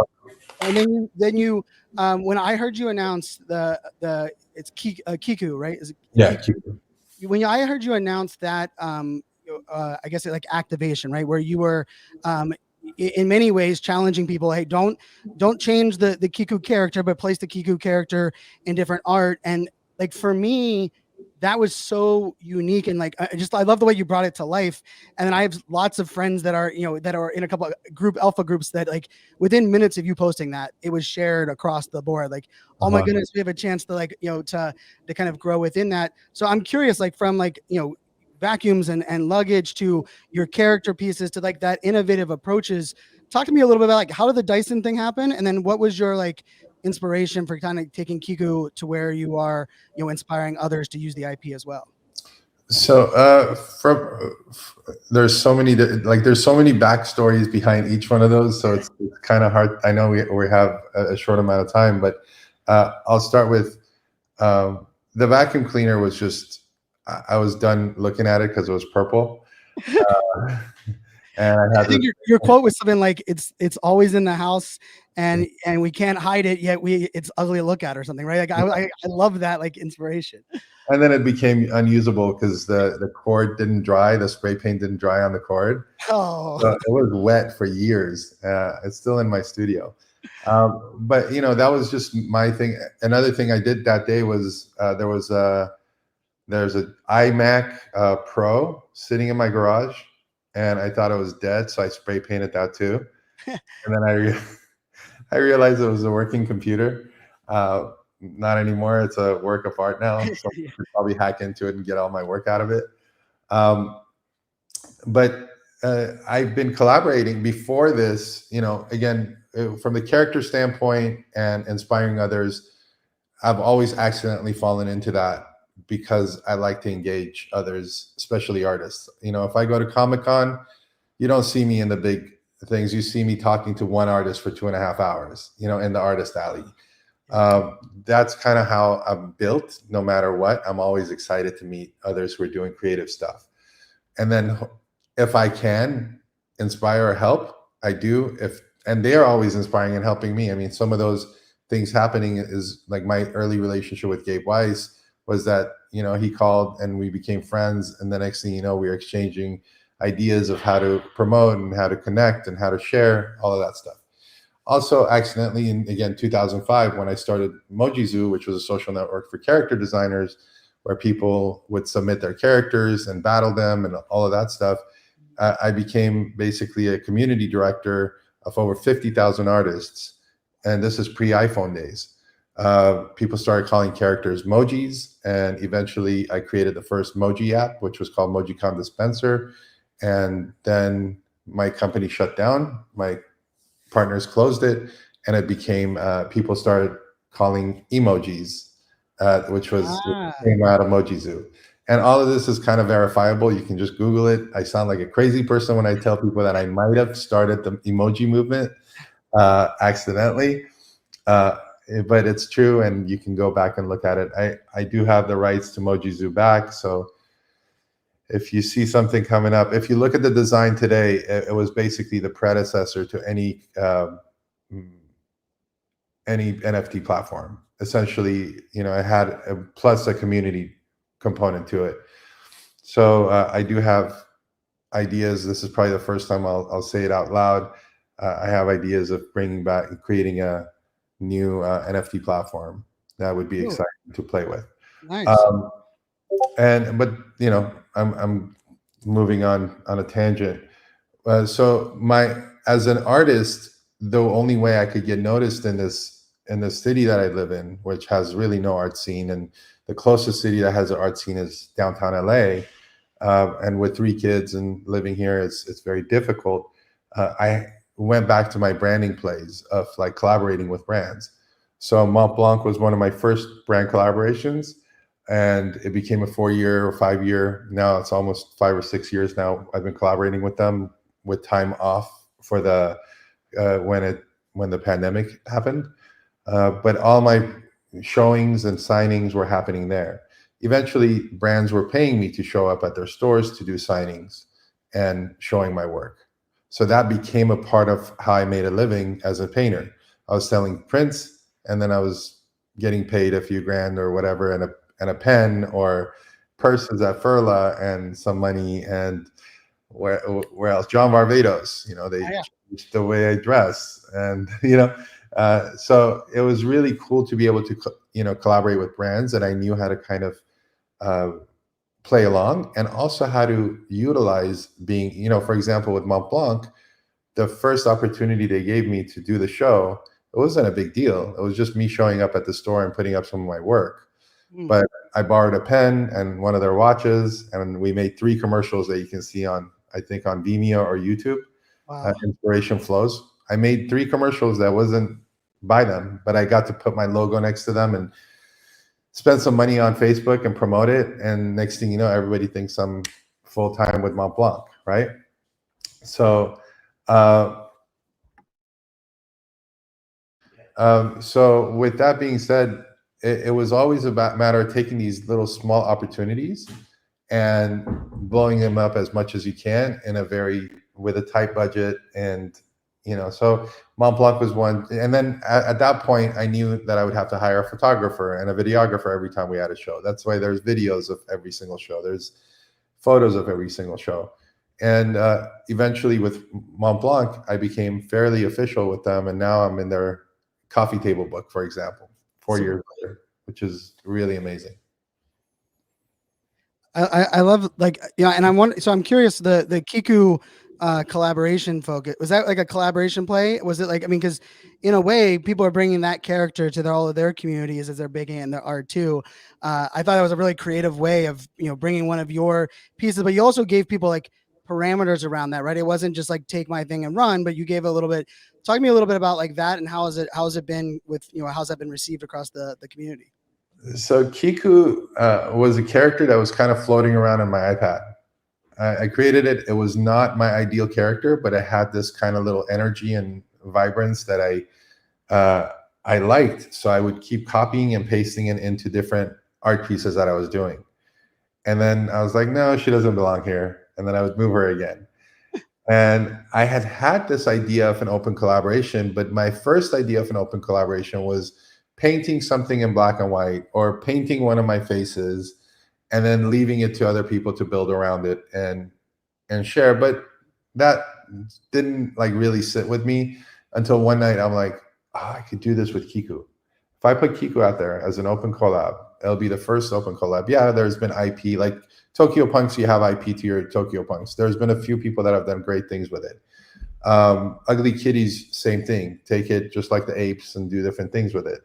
Speaker 3: And then you when I heard you announce it's Kiku, right? Is it
Speaker 4: Kiku?
Speaker 3: When I heard you announce that, I guess like activation, right, where you were in many ways challenging people, hey, don't change the Kiku character, but place the Kiku character in different art. And like for me, that was so unique. And like I love the way you brought it to life. And then I have lots of friends that are, you know, that are in a couple of alpha groups that like within minutes of you posting that, it was shared across the board. Like, oh my goodness, we have a chance to like, you know, to kind of grow within that. So I'm curious, like from like, you know, vacuums and luggage to your character pieces to like that innovative approaches. Talk to me a little bit about like how did the Dyson thing happen, and then what was your like inspiration for kind of taking Kiku to where you are, you know, inspiring others to use the IP as well?
Speaker 4: So there's so many backstories behind each one of those, so it's kind of hard. I know we have a short amount of time, but I'll start with the vacuum cleaner. Was just I was done looking at it because it was purple. And I
Speaker 3: think your quote was something like it's always in the house and we can't hide it, yet it's ugly to look at or something, right? Like I love that like inspiration.
Speaker 4: And then it became unusable because the cord didn't dry, the spray paint didn't dry on the cord.
Speaker 3: Oh,
Speaker 4: so it was wet for years. It's still in my studio. But you know, that was just my thing. Another thing I did that day was there's an iMac Pro sitting in my garage, and I thought it was dead, so I spray painted that too. And then I realized it was a working computer. Not anymore. It's a work of art now, so I could probably hack into it and get all my work out of it. But I've been collaborating before this, you know, again, from the character standpoint and inspiring others, I've always accidentally fallen into that because I like to engage others, especially artists. You know, if I go to Comic-Con, you don't see me in the big things. You see me talking to one artist for 2.5 hours, you know, in the artist alley. That's kind of how I'm built. No matter what, I'm always excited to meet others who are doing creative stuff. And then if I can inspire or help, I do. And they are always inspiring and helping me. I mean, some of those things happening is like my early relationship with Gabe Weiss was that, you know, he called and we became friends. And the next thing you know, we were exchanging ideas of how to promote and how to connect and how to share all of that stuff. Also, accidentally, in, again, 2005, when I started Moji Zoo, which was a social network for character designers, where people would submit their characters and battle them and all of that stuff. I became basically a community director of over 50,000 artists. And this is pre-iPhone days. People started calling characters mojis, and eventually I created the first Moji app, which was called MojiCon Dispenser. And then my company shut down, my partners closed it, and it became, people started calling emojis, which came out of Moji Zoo. And all of this is kind of verifiable. You can just Google it. I sound like a crazy person when I tell people that I might have started the emoji movement accidentally. But it's true, and you can go back and look at it. I do have the rights to Moji Zoo back, so if you see something coming up, if you look at the design today, it was basically the predecessor to any NFT platform. Essentially, you know, it had plus a community component to it. So I do have ideas. This is probably the first time I'll say it out loud. I have ideas of creating a new NFT platform that would be exciting to play with.
Speaker 3: Nice.
Speaker 4: But you know, I'm moving on a tangent. So as an artist, the only way I could get noticed in the city that I live in, which has really no art scene, and the closest city that has an art scene is downtown LA. And with 3 kids and living here, it's very difficult. I went back to my branding plays of like collaborating with brands. So Mont Blanc was one of my first brand collaborations, and it became a 4-year or 5-year. Now it's almost 5 or 6 years now. I've been collaborating with them with time off for the when the pandemic happened. But all my showings and signings were happening there. Eventually, brands were paying me to show up at their stores to do signings and showing my work. So that became a part of how I made a living as a painter. I was selling prints, and then I was getting paid a few grand or whatever, and a pen or purses at Furla and some money. And where else? John Varvatos, you know, they changed the way I dress, and you know, so it was really cool to be able to collaborate with brands that I knew how to kind of play along, and also how to utilize being, you know, for example, with Mont Blanc, the first opportunity they gave me to do the show, it wasn't a big deal. It was just me showing up at the store and putting up some of my work. But I borrowed a pen and one of their watches, and we made 3 commercials that you can see on, I think, on Vimeo or YouTube.
Speaker 3: Wow.
Speaker 4: Inspiration Flows. I made 3 commercials that wasn't by them, but I got to put my logo next to them and spend some money on Facebook and promote it. And next thing you know, everybody thinks I'm full-time with Mont Blanc, right? So, so with that being said, it was always a matter of taking these little small opportunities and blowing them up as much as you can with a tight budget. And, you know, so Mont Blanc was one. And then at that point, I knew that I would have to hire a photographer and a videographer every time we had a show. That's why there's videos of every single show. There's photos of every single show. And eventually with Mont Blanc, I became fairly official with them. And now I'm in their coffee table book, for example, 4 years later, which is really amazing.
Speaker 3: I love, like, yeah, and I'm curious, the Kiku collaboration focus, was that like a collaboration play? Was it like, I mean, because in a way people are bringing that character to all of their communities as they're big in their art too. I thought that was a really creative way of, you know, bringing one of your pieces, but you also gave people like parameters around that, right? It wasn't just like take my thing and run, but you gave a little bit. Talk to me a little bit about like that, and how has it been with, you know, how's that been received across the community?
Speaker 4: So Kiku was a character that was kind of floating around on my iPad. I created it. It was not my ideal character, but it had this kind of little energy and vibrance that I liked. So I would keep copying and pasting it into different art pieces that I was doing. And then I was like, no, she doesn't belong here. And then I would move her again. And I had this idea of an open collaboration, but my first idea of an open collaboration was painting something in black and white, or painting one of my faces and then leaving it to other people to build around it and share. But that didn't like really sit with me until one night I'm like, oh, I could do this with Kiku. if I put Kiku out there as an open collab, it'll be the first open collab. Yeah, there's been IP, like Tokyo Punks, you have IP to your Tokyo Punks. There's been a few people that have done great things with it. Ugly Kitties, same thing. Take it just like the apes and do different things with it.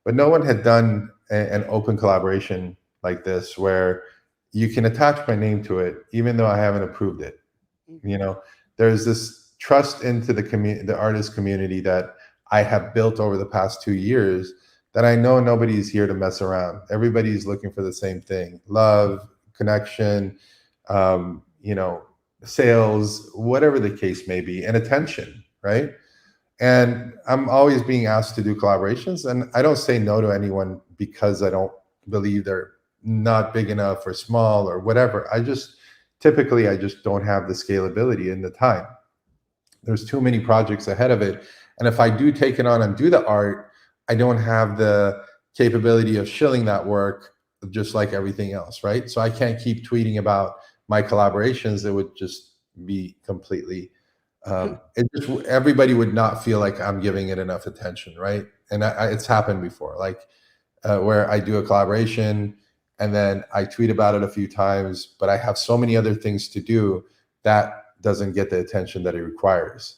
Speaker 4: But no one had done an open collaboration like this where you can attach my name to it, even though I haven't approved it. You know, there's this trust into the artist community that I have built over the past 2 years that I know nobody's here to mess around. Everybody's looking for the same thing: love, connection, you know, sales, whatever the case may be, and attention, right? And I'm always being asked to do collaborations, and I don't say no to anyone because I don't believe they're not big enough or small or whatever. Typically I just don't have the scalability and the time. There's too many projects ahead of it. And if I do take it on and do the art, I don't have the capability of shilling that work just like everything else, right? So I can't keep tweeting about my collaborations. It would just be completely, everybody would not feel like I'm giving it enough attention, right? And it's happened before, like where I do a collaboration and then I tweet about it a few times, but I have so many other things to do that doesn't get the attention that it requires.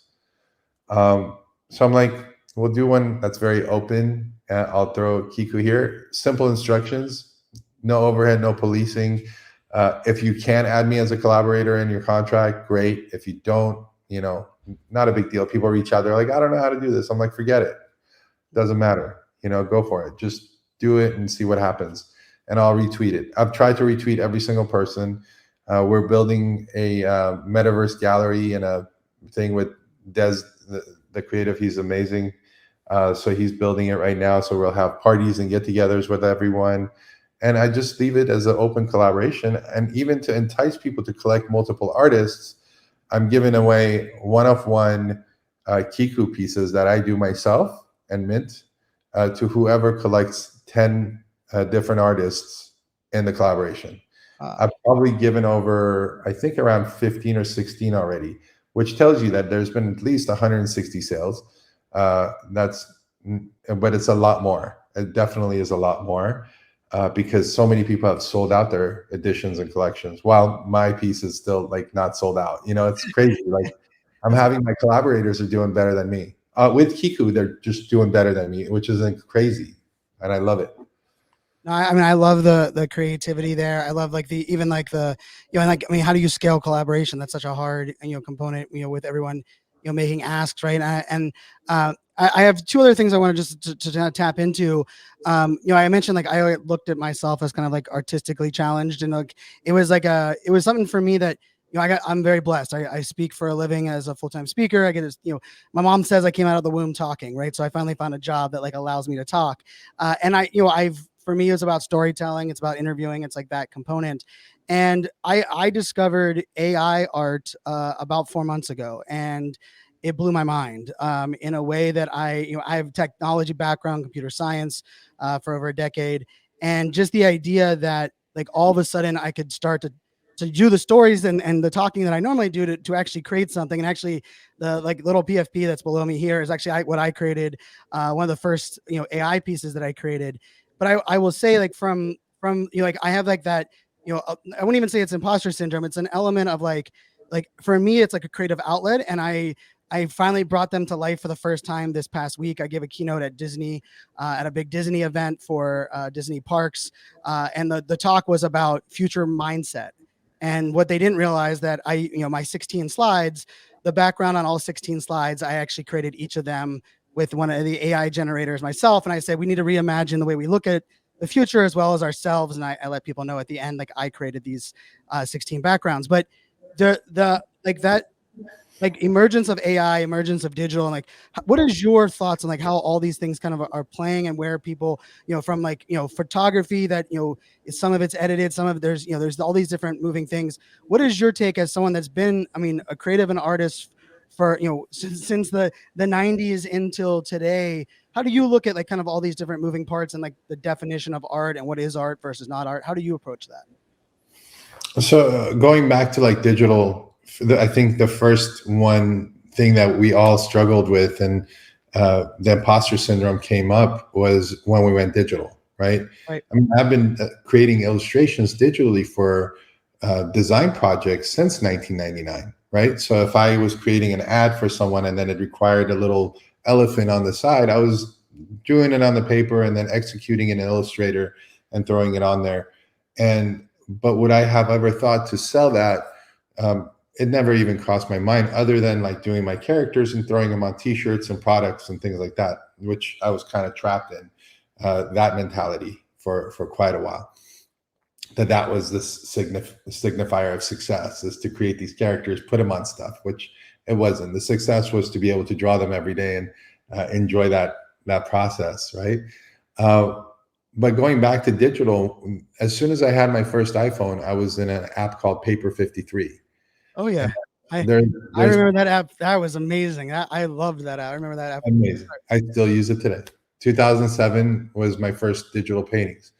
Speaker 4: So I'm like, we'll do one that's very open. I'll throw Kiku here. Simple instructions, no overhead, no policing. If you can add me as a collaborator in your contract, great. If you don't, you know, not a big deal. People reach out, they're like, I don't know how to do this. I'm like, forget it. Doesn't matter. You know, go for it. Just do it and see what happens. And I'll retweet it. I've tried to retweet every single person. We're building a metaverse gallery and a thing with Des, the creative. He's amazing. So he's building it right now. So we'll have parties and get-togethers with everyone. And I just leave it as an open collaboration. And even to entice people to collect multiple artists, I'm giving away one-of-one Kiku pieces that I do myself and mint to whoever collects 10 different artists in the collaboration. I've probably given over, I think, around 15 or 16 already, which tells you that there's been at least 160 sales. But it's a lot more. It definitely is a lot more because so many people have sold out their editions and collections while my piece is still like not sold out. You know, it's crazy. Like I'm having my collaborators are doing better than me. With Kiku, they're just doing better than me, which is crazy. And I love it.
Speaker 3: No, I mean, I love the creativity there. I love like I mean, how do you scale collaboration? That's such a hard, component, with everyone, making asks, right? I have two other things I want to tap into. I mentioned like I looked at myself as kind of like artistically challenged, and like it was something for me that I'm very blessed. I speak for a living as a full-time speaker. I get this, my mom says I came out of the womb talking, right? So I finally found a job that like allows me to talk, and for me, it's about storytelling. It's about interviewing. It's like that component. And I discovered AI art about 4 months ago, and it blew my mind in a way that I have technology background, computer science for over a decade. And just the idea that like all of a sudden I could start to do the stories and the talking that I normally do to actually create something. And actually the like little PFP that's below me here is actually what I created. One of the first, AI pieces that I created. But I will say like from like I have like that, I wouldn't even say it's imposter syndrome. It's an element of like for me, it's like a creative outlet. And I finally brought them to life for the first time this past week. I gave a keynote at Disney, at a big Disney event for Disney parks. And the talk was about future mindset. And what they didn't realize that my 16 slides, the background on all 16 slides, I actually created each of them with one of the AI generators myself. And I said, we need to reimagine the way we look at the future as well as ourselves. And I let people know at the end, like I created these 16 backgrounds, but the emergence of AI, emergence of digital, and like, what is your thoughts on like how all these things kind of are playing and where people, from like, photography that, some of it's edited, some of there's all these different moving things. What is your take as someone that's been, a creative and artist for, since the 90s until today? How do you look at like kind of all these different moving parts and like the definition of art and what is art versus not art? How do you approach that?
Speaker 4: So going back to like digital, I think the first one thing that we all struggled with, and the imposter syndrome came up was when we went digital, right?
Speaker 3: Right.
Speaker 4: I mean, I've been creating illustrations digitally for design projects since 1999, right? So if I was creating an ad for someone and then it required a little elephant on the side, I was doing it on the paper and then executing in Illustrator and throwing it on there. But would I have ever thought to sell that? It never even crossed my mind, other than like doing my characters and throwing them on t-shirts and products and things like that, which I was kind of trapped in that mentality for quite a while. That was this signifier of success, is to create these characters, put them on stuff, which it wasn't. The success was to be able to draw them every day and enjoy that process, right? But going back to digital, as soon as I had my first iPhone, I was in an app called Paper 53.
Speaker 3: Oh yeah. I
Speaker 4: There's
Speaker 3: remember that app. That was amazing. I loved that app. I remember that app.
Speaker 4: amazing. I still use it today. 2007 was my first digital paintings.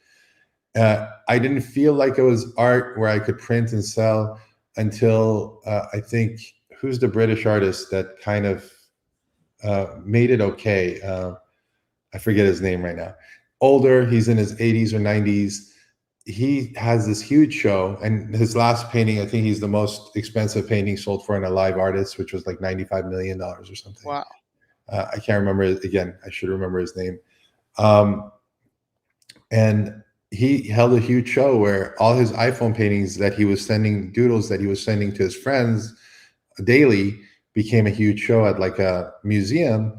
Speaker 4: I didn't feel like it was art where I could print and sell until I think, who's the British artist that kind of made it okay? I forget his name right now. Older, he's in his 80s or 90s. He has this huge show, and his last painting, I think he's the most expensive painting sold for an alive artist, which was like $95 million or something.
Speaker 3: Wow.
Speaker 4: I can't remember it again. I should remember his name. And he held a huge show where all his iPhone paintings that he was sending, doodles that he was sending to his friends daily, became a huge show at like a museum,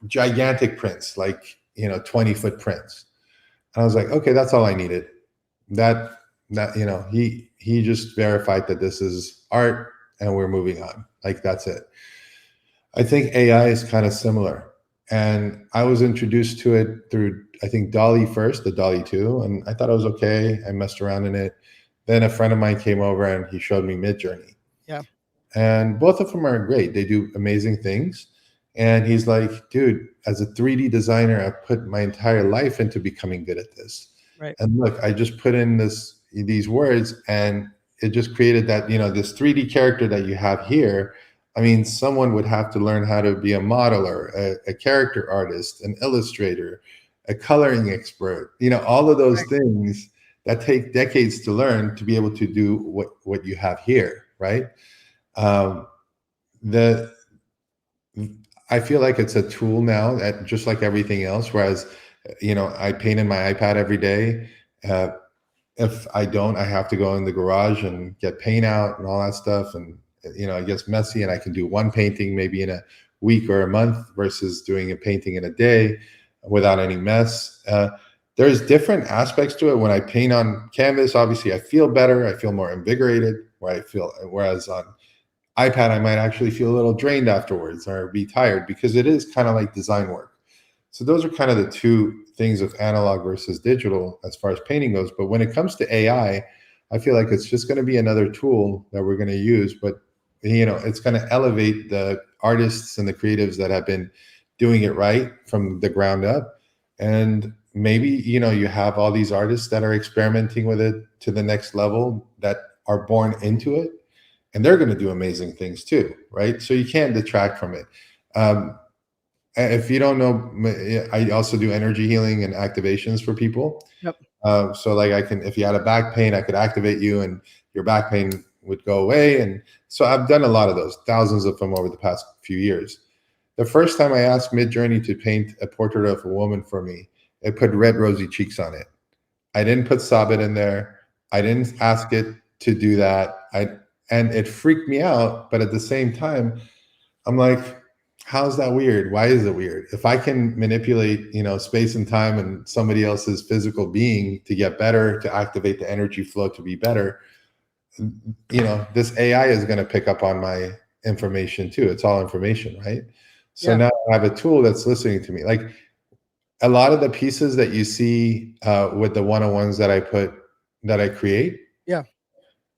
Speaker 4: gigantic prints, like, 20-foot prints. And I was like, okay, that's all I needed. That he just verified that this is art and we're moving on. Like, that's it. I think AI is kind of similar. And I was introduced to it through, I think, Dolly first, the Dolly 2, and I thought it was okay. I messed around in it. Then a friend of mine came over and he showed me Midjourney.
Speaker 3: Yeah.
Speaker 4: And both of them are great. They do amazing things. And he's like, dude, as a 3D designer, I've put my entire life into becoming good at this.
Speaker 3: Right.
Speaker 4: And look, I just put in these words and it just created that, this 3D character that you have here. I mean, someone would have to learn how to be a modeler, a character artist, an illustrator, a coloring expert, all of those things that take decades to learn to be able to do what you have here, right? I feel like it's a tool now, just like everything else, whereas, I paint in my iPad every day. If I don't, I have to go in the garage and get paint out and all that stuff. And, it gets messy, and I can do one painting maybe in a week or a month versus doing a painting in a day without any mess. There's different aspects to it. When I paint on canvas, obviously I feel better. I feel more invigorated, whereas on iPad, I might actually feel a little drained afterwards or be tired, because it is kind of like design work. So those are kind of the two things of analog versus digital as far as painting goes. But when it comes to AI, I feel like it's just going to be another tool that we're going to use, but it's going to elevate the artists and the creatives that have been doing it right from the ground up. And maybe, you have all these artists that are experimenting with it to the next level that are born into it, and they're going to do amazing things too, right? So you can't detract from it. If you don't know, I also do energy healing and activations for people.
Speaker 3: Yep.
Speaker 4: So like if you had a back pain, I could activate you and your back pain would go away. And so I've done a lot of those, thousands of them over the past few years. The first time I asked Midjourney to paint a portrait of a woman for me, it put red rosy cheeks on it. I didn't put Sabet in there. I didn't ask it to do that. And it freaked me out. But at the same time, I'm like, how's that weird? Why is it weird? If I can manipulate, space and time and somebody else's physical being to get better, to activate the energy flow to be better, this AI is going to pick up on my information too. It's all information, right? So now I have a tool that's listening to me. Like a lot of the pieces that you see with the one-on-ones that I create,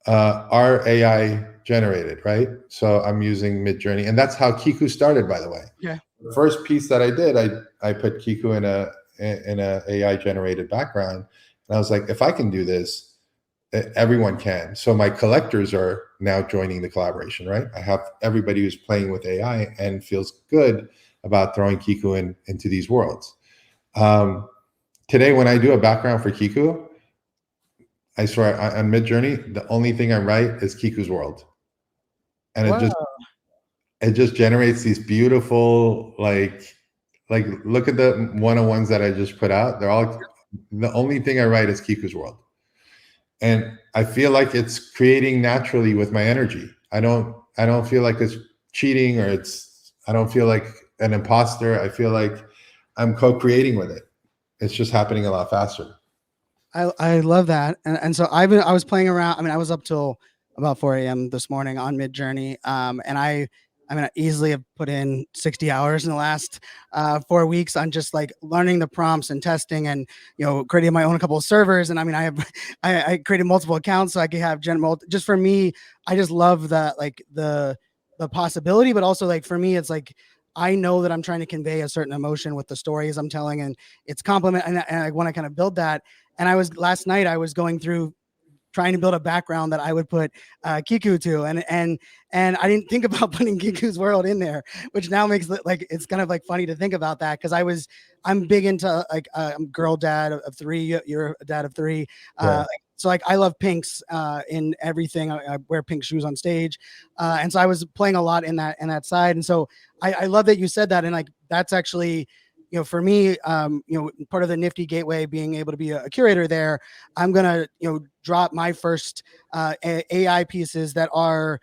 Speaker 4: are AI generated, right? So I'm using Midjourney, and that's how Kiku started, by the way.
Speaker 3: Yeah.
Speaker 4: The first piece that I did, I put Kiku in a AI generated background, and I was like, if I can do this, everyone can. So my collectors are now joining the collaboration, right? I have everybody who's playing with AI and feels good about throwing Kiku into these worlds. Today, when I do a background for Kiku, I swear on Midjourney, the only thing I write is Kiku's world, and it just generates these beautiful like look at the 101s that I just put out. They're all, the only thing I write is Kiku's world, and I feel like it's creating naturally with my energy. I don't feel like it's cheating, or I don't feel like an imposter. I feel like I'm co-creating with it. It's just happening a lot faster.
Speaker 3: I love that. And so I was playing around. I mean, I was up till about 4 a.m. this morning on Midjourney. And I easily have put in 60 hours in the last 4 weeks on just like learning the prompts and testing, and, you know, creating my own couple of servers. And I mean, I created multiple accounts so I could have general, just for me, I just love that, like the possibility, but also like for me, it's like, I know that I'm trying to convey a certain emotion with the stories I'm telling, and it's compliment. And I want to kind of build that. And last night I was going through trying to build a background that I would put Kiku to, and I didn't think about putting Kiku's world in there, which now makes it like, it's kind of like funny to think about that, because I'm big into like I'm girl dad of 3. You're a dad of 3.
Speaker 4: Yeah.
Speaker 3: So like I love pinks in everything. I wear pink shoes on stage, and so I was playing a lot in that side. And so I love that you said that, and like that's actually, you know, for me, you know, part of the Nifty Gateway, being able to be a curator there, I'm gonna, you know, drop my first AI pieces that are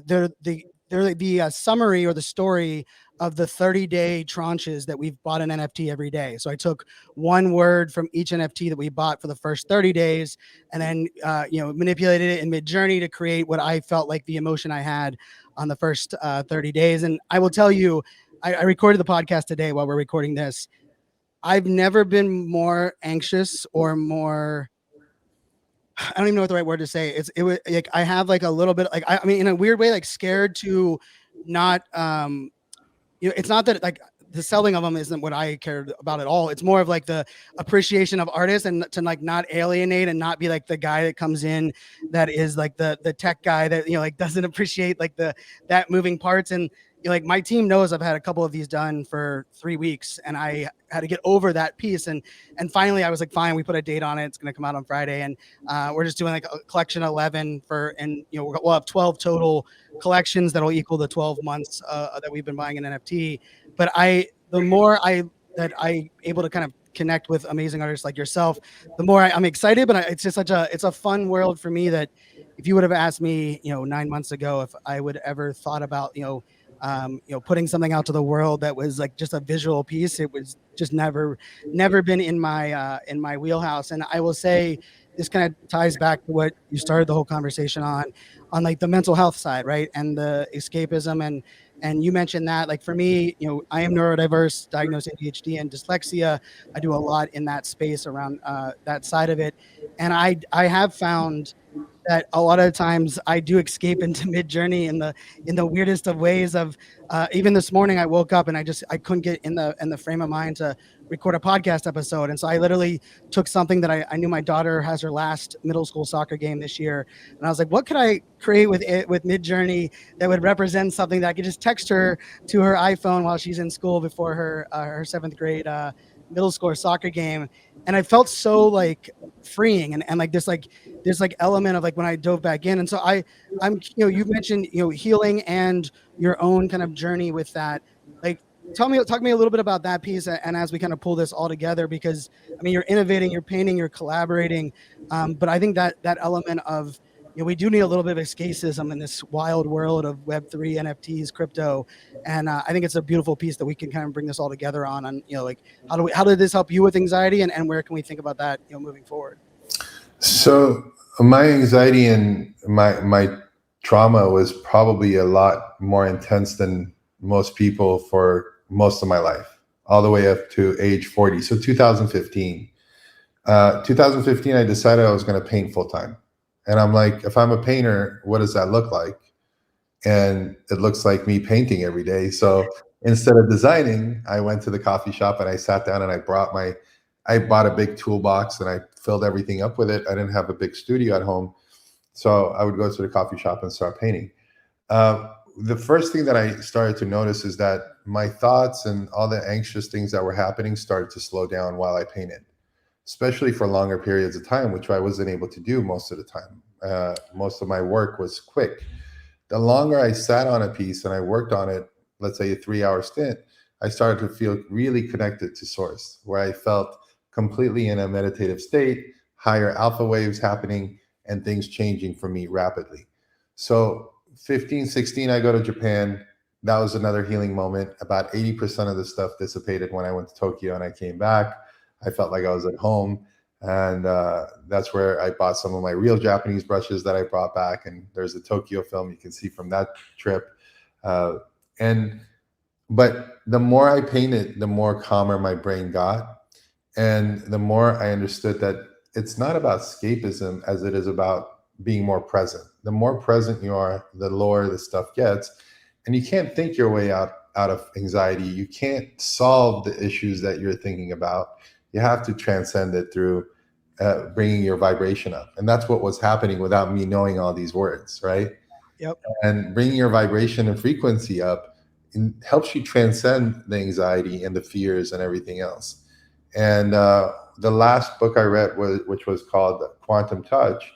Speaker 3: they're the summary or the story of the 30-day tranches that we've bought an NFT every day. So I took one word from each NFT that we bought for the first 30 days, and then you know, manipulated it in Midjourney to create what I felt like the emotion I had on the first 30 days. And I will tell you, I recorded the podcast today while we're recording this. I've never been more anxious or more, I don't even know what the right word to say. It was like, I have like a little bit, like, I mean, in a weird way, like scared to not, you know, it's not that like the selling of them isn't what I cared about at all. It's more of like the appreciation of artists, and to like not alienate and not be like the guy that comes in that is like the tech guy that, you know, like doesn't appreciate like that moving parts. And, you know, like my team knows I've had a couple of these done for 3 weeks, and I had to get over that piece. And finally I was like, fine, we put a date on it. It's going to come out on Friday. And we're just doing like a collection 11 and, you know, we'll have 12 total collections that'll equal the 12 months that we've been buying an NFT. But the more that I able to kind of connect with amazing artists like yourself, the more I'm excited. But it's just it's a fun world for me, that if you would have asked me, you know, 9 months ago, if I would ever thought about, you know, putting something out to the world that was like just a visual piece, it was just never been in my wheelhouse. And I will say, this kind of ties back to what you started the whole conversation on like the mental health side, right? And the escapism, and you mentioned that, like for me, you know, I am neurodiverse, diagnosed ADHD and dyslexia. I do a lot in that space around that side of it. And I have found that a lot of times I do escape into Midjourney in the weirdest of ways. Of even this morning, I woke up and I couldn't get in the frame of mind to record a podcast episode, and so I literally took something that I knew my daughter has her last middle school soccer game this year, and I was like, what could I create with Midjourney that would represent something that I could just text her to her iPhone while she's in school before her 7th grade middle school soccer game. And I felt so like freeing, and like this element of like when I dove back in. And so I'm, you know, you mentioned, you know, healing and your own kind of journey with that. Like, talk to me a little bit about that piece, and as we kind of pull this all together, because I mean, you're innovating, you're painting, you're collaborating, but I think that element of, you know, we do need a little bit of escapism in this wild world of Web3, NFTs, crypto, and I think it's a beautiful piece that we can kind of bring this all together on. And, you know, like how did this help you with anxiety, and where can we think about that, you know, moving forward?
Speaker 4: So my anxiety and my trauma was probably a lot more intense than most people for most of my life, all the way up to age 40. So 2015, I decided I was going to paint full time. And I'm like, if I'm a painter, what does that look like? And it looks like me painting every day. So instead of designing, I went to the coffee shop and I sat down and I bought a big toolbox and I filled everything up with it. I didn't have a big studio at home. So I would go to the coffee shop and start painting. the first thing that I started to notice is that my thoughts and all the anxious things that were happening started to slow down while I painted, especially for longer periods of time, which I wasn't able to do most of the time. Most of my work was quick. The longer I sat on a piece and I worked on it, let's say a 3-hour stint, I started to feel really connected to source, where I felt completely in a meditative state, higher alpha waves happening, and things changing for me rapidly. So 15, 16, I go to Japan. That was another healing moment. About 80% of the stuff dissipated when I went to Tokyo and I came back. I felt like I was at home. And that's where I bought some of my real Japanese brushes that I brought back. And there's a Tokyo film you can see from that trip. But the more I painted, the more calmer my brain got. And the more I understood that it's not about escapism as it is about being more present. The more present you are, the lower the stuff gets. And you can't think your way out of anxiety. You can't solve the issues that you're thinking about. You have to transcend it through bringing your vibration up. And that's what was happening without me knowing all these words, right?
Speaker 3: Yep.
Speaker 4: And bringing your vibration and frequency up helps you transcend the anxiety and the fears and everything else. And the last book I read which was called Quantum Touch.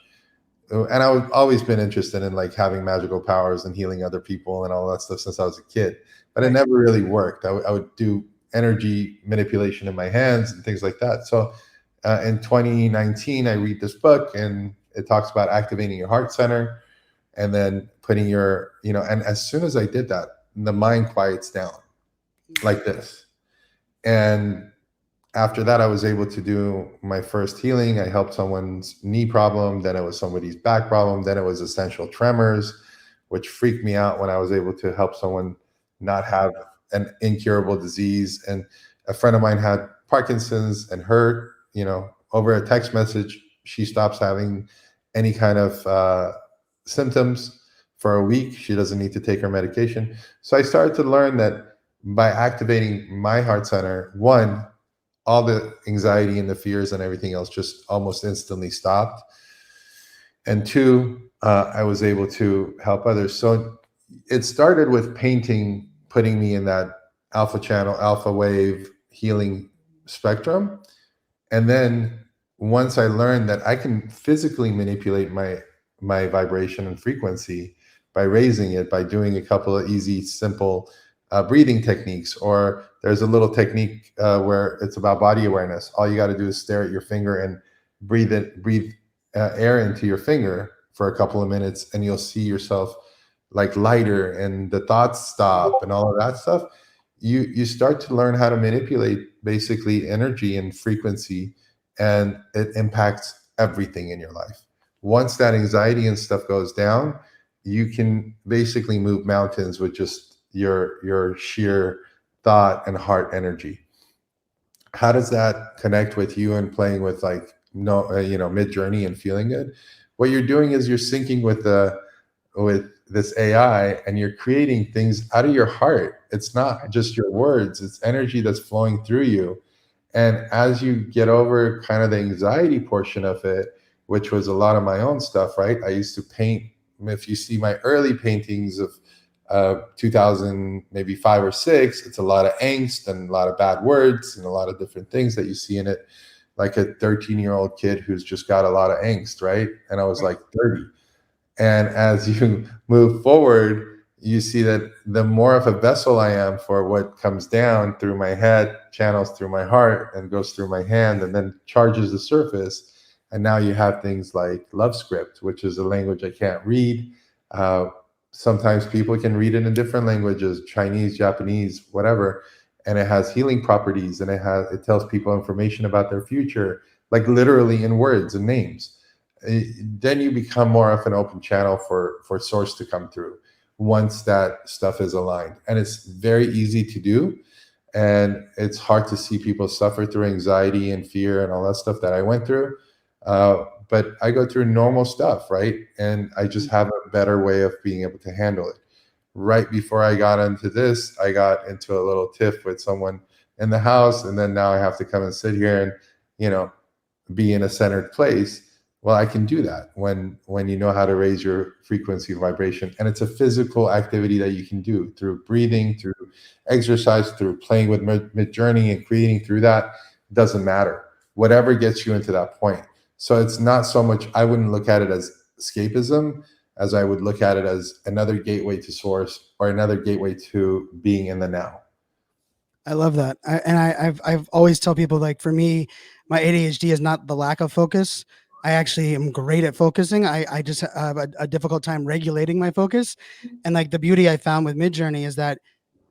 Speaker 4: And I've always been interested in like having magical powers and healing other people and all that stuff since I was a kid, but it never really worked. I would do energy manipulation in my hands and things like that. So in 2019, I read this book and it talks about activating your heart center and then putting your, and as soon as I did that, the mind quiets down like this. And after that, I was able to do my first healing. I helped someone's knee problem. Then it was somebody's back problem. Then it was essential tremors, which freaked me out when I was able to help someone not have an incurable disease. And a friend of mine had Parkinson's, and her, over a text message, she stops having any kind of symptoms for a week. She doesn't need to take her medication. So I started to learn that by activating my heart center, one, all the anxiety and the fears and everything else just almost instantly stopped. And two, I was able to help others. So it started with painting, putting me in that alpha channel, alpha wave healing spectrum. And then once I learned that I can physically manipulate my vibration and frequency by raising it, by doing a couple of easy, simple breathing techniques, or there's a little technique where it's about body awareness. All you got to do is stare at your finger and breathe air into your finger for a couple of minutes, and you'll see yourself like lighter, and the thoughts stop, and all of that stuff. You start to learn how to manipulate basically energy and frequency, and it impacts everything in your life. Once that anxiety and stuff goes down, you can basically move mountains with just your sheer thought and heart energy. How does that connect with you and playing with like Mid-Journey and feeling good? What you're doing is you're syncing with this AI, and you're creating things out of your heart. It's not just your words, it's energy that's flowing through you. And as you get over kind of the anxiety portion of it, which was a lot of my own stuff, right? I used to paint. If you see my early paintings of 2000, maybe 5 or 6, it's a lot of angst and a lot of bad words and a lot of different things that you see in it, like a 13-year-old kid who's just got a lot of angst, right? And I was like 30. And as you move forward, you see that the more of a vessel I am for what comes down through my head, channels through my heart, and goes through my hand, and then charges the surface. And now you have things like love script, which is a language I can't read. Sometimes people can read it in different languages, Chinese, Japanese, whatever, and it has healing properties, and it tells people information about their future, like literally in words and names. Then you become more of an open channel for source to come through once that stuff is aligned. And it's very easy to do, and it's hard to see people suffer through anxiety and fear and all that stuff that I went through. But I go through normal stuff, right? And I just have a better way of being able to handle it. Right before I got into this, I got into a little tiff with someone in the house. And then now I have to come and sit here and, be in a centered place. Well, I can do that when you know how to raise your frequency vibration. And it's a physical activity that you can do through breathing, through exercise, through playing with Mid-Journey and creating through that. It doesn't matter. Whatever gets you into that point. So it's not so much, I wouldn't look at it as escapism as I would look at it as another gateway to source or another gateway to being in the now.
Speaker 3: I love that. I've always tell people, like, for me, my ADHD is not the lack of focus. I actually am great at focusing. I just have a difficult time regulating my focus. And like the beauty I found with Midjourney is that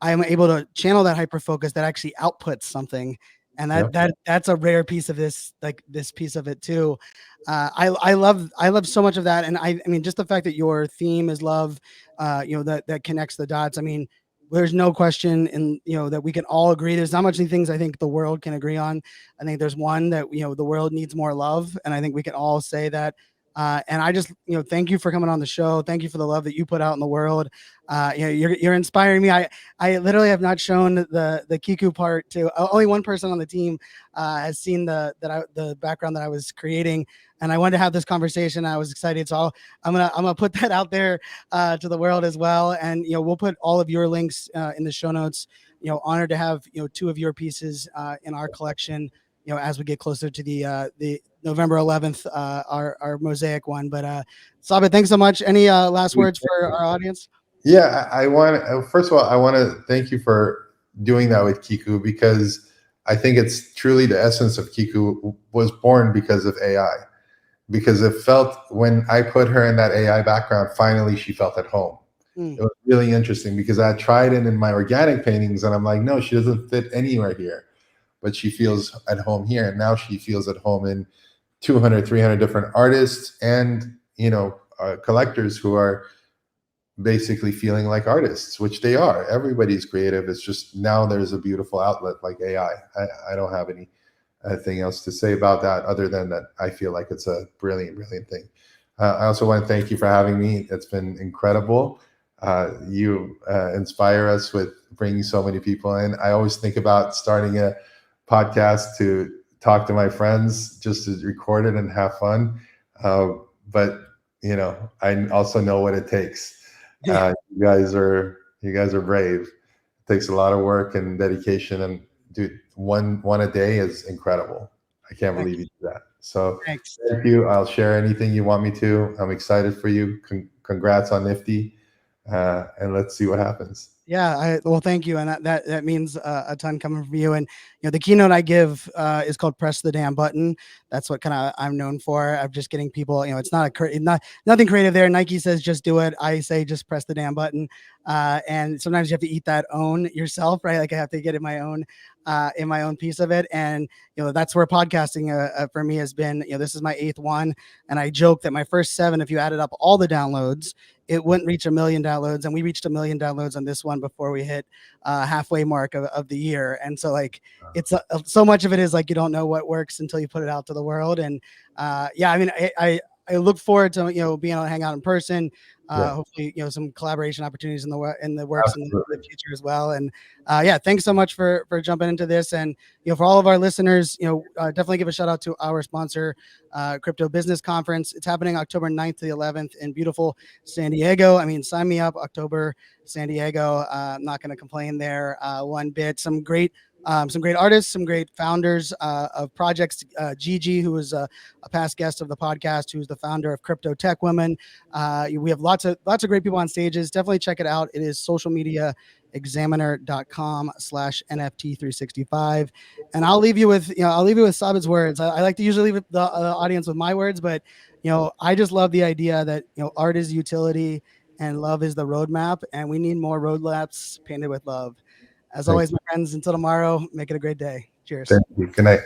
Speaker 3: I am able to channel that hyper focus that actually outputs something. And that's a rare piece of this, like this piece of it too. I love so much of that. And I mean, just the fact that your theme is love, that connects the dots. I mean, there's no question that we can all agree. There's not much things I think the world can agree on. I think there's one that, the world needs more love. And I think we can all say that. And I just, thank you for coming on the show. Thank you for the love that you put out in the world. You're inspiring me. I literally have not shown the Kiku part to only one person on the team has seen the background that I was creating, and I wanted to have this conversation. I was excited, so I'm gonna put that out there to the world as well. And we'll put all of your links in the show notes. Honored to have two of your pieces in our collection. As we get closer to the November 11th, our mosaic one. But Sabet, thanks so much. Any last words for our audience?
Speaker 4: Yeah, I want first of all, I want to thank you for doing that with Kiku, because I think it's truly the essence of Kiku was born because of AI. Because it felt, when I put her in that AI background, finally she felt at home. It was really interesting because I tried it in my organic paintings and I'm like, no, she doesn't fit anywhere here. But she feels at home here. And now she feels at home in 200, 300 different artists and, collectors who are basically feeling like artists, which they are. Everybody's creative. It's just now there's a beautiful outlet like AI. I don't have anything else to say about that other than that I feel like it's a brilliant, brilliant thing. I also want to thank you for having me. It's been incredible. You inspire us with bringing so many people in. I always think about starting a podcast to talk to my friends, just to record it and have fun. But I also know what it takes. You guys are brave. It takes a lot of work and dedication, and dude, one a day is incredible. I can't believe you do that. So
Speaker 3: Thanks.
Speaker 4: Thank you. I'll share anything you want me to. I'm excited for you. Congrats on Nifty, and let's see what happens.
Speaker 3: Yeah, well, thank you, and that means a ton coming from you. And the keynote I give is called "Press the Damn Button." That's what kind of I'm known for. I'm just getting people. It's not nothing creative there. Nike says just do it. I say just press the damn button. And sometimes you have to eat that own yourself, right? Like I have to get in my own piece of it. And that's where podcasting for me has been. This is my 8th one, and I joke that my first 7, if you added up all the downloads, it wouldn't reach 1 million downloads, and we reached 1 million downloads on this one before we hit halfway mark of the year. And so like it's so much of it is like you don't know what works until you put it out to the world. And I mean, I look forward to being able to hang out in person. Hopefully some collaboration opportunities in the works in the future as well. And thanks so much for jumping into this. And for all of our listeners, definitely give a shout out to our sponsor, Crypto Business Conference. It's happening October 9th to the 11th in beautiful San Diego. I mean, sign me up, October, San Diego. I'm not going to complain there one bit. Some great artists, some great founders of projects. Gigi, who is a past guest of the podcast, who's the founder of Crypto Tech Women. We have lots of great people on stages. Definitely check it out. It is socialmediaexaminer.com/NFT365. And I'll leave you with Sabit's words. I like to usually leave the audience with my words, but I just love the idea that art is utility and love is the roadmap, and we need more roadmaps painted with love. As always, my friends, until tomorrow, make it a great day. Cheers.
Speaker 4: Thank you. Good night.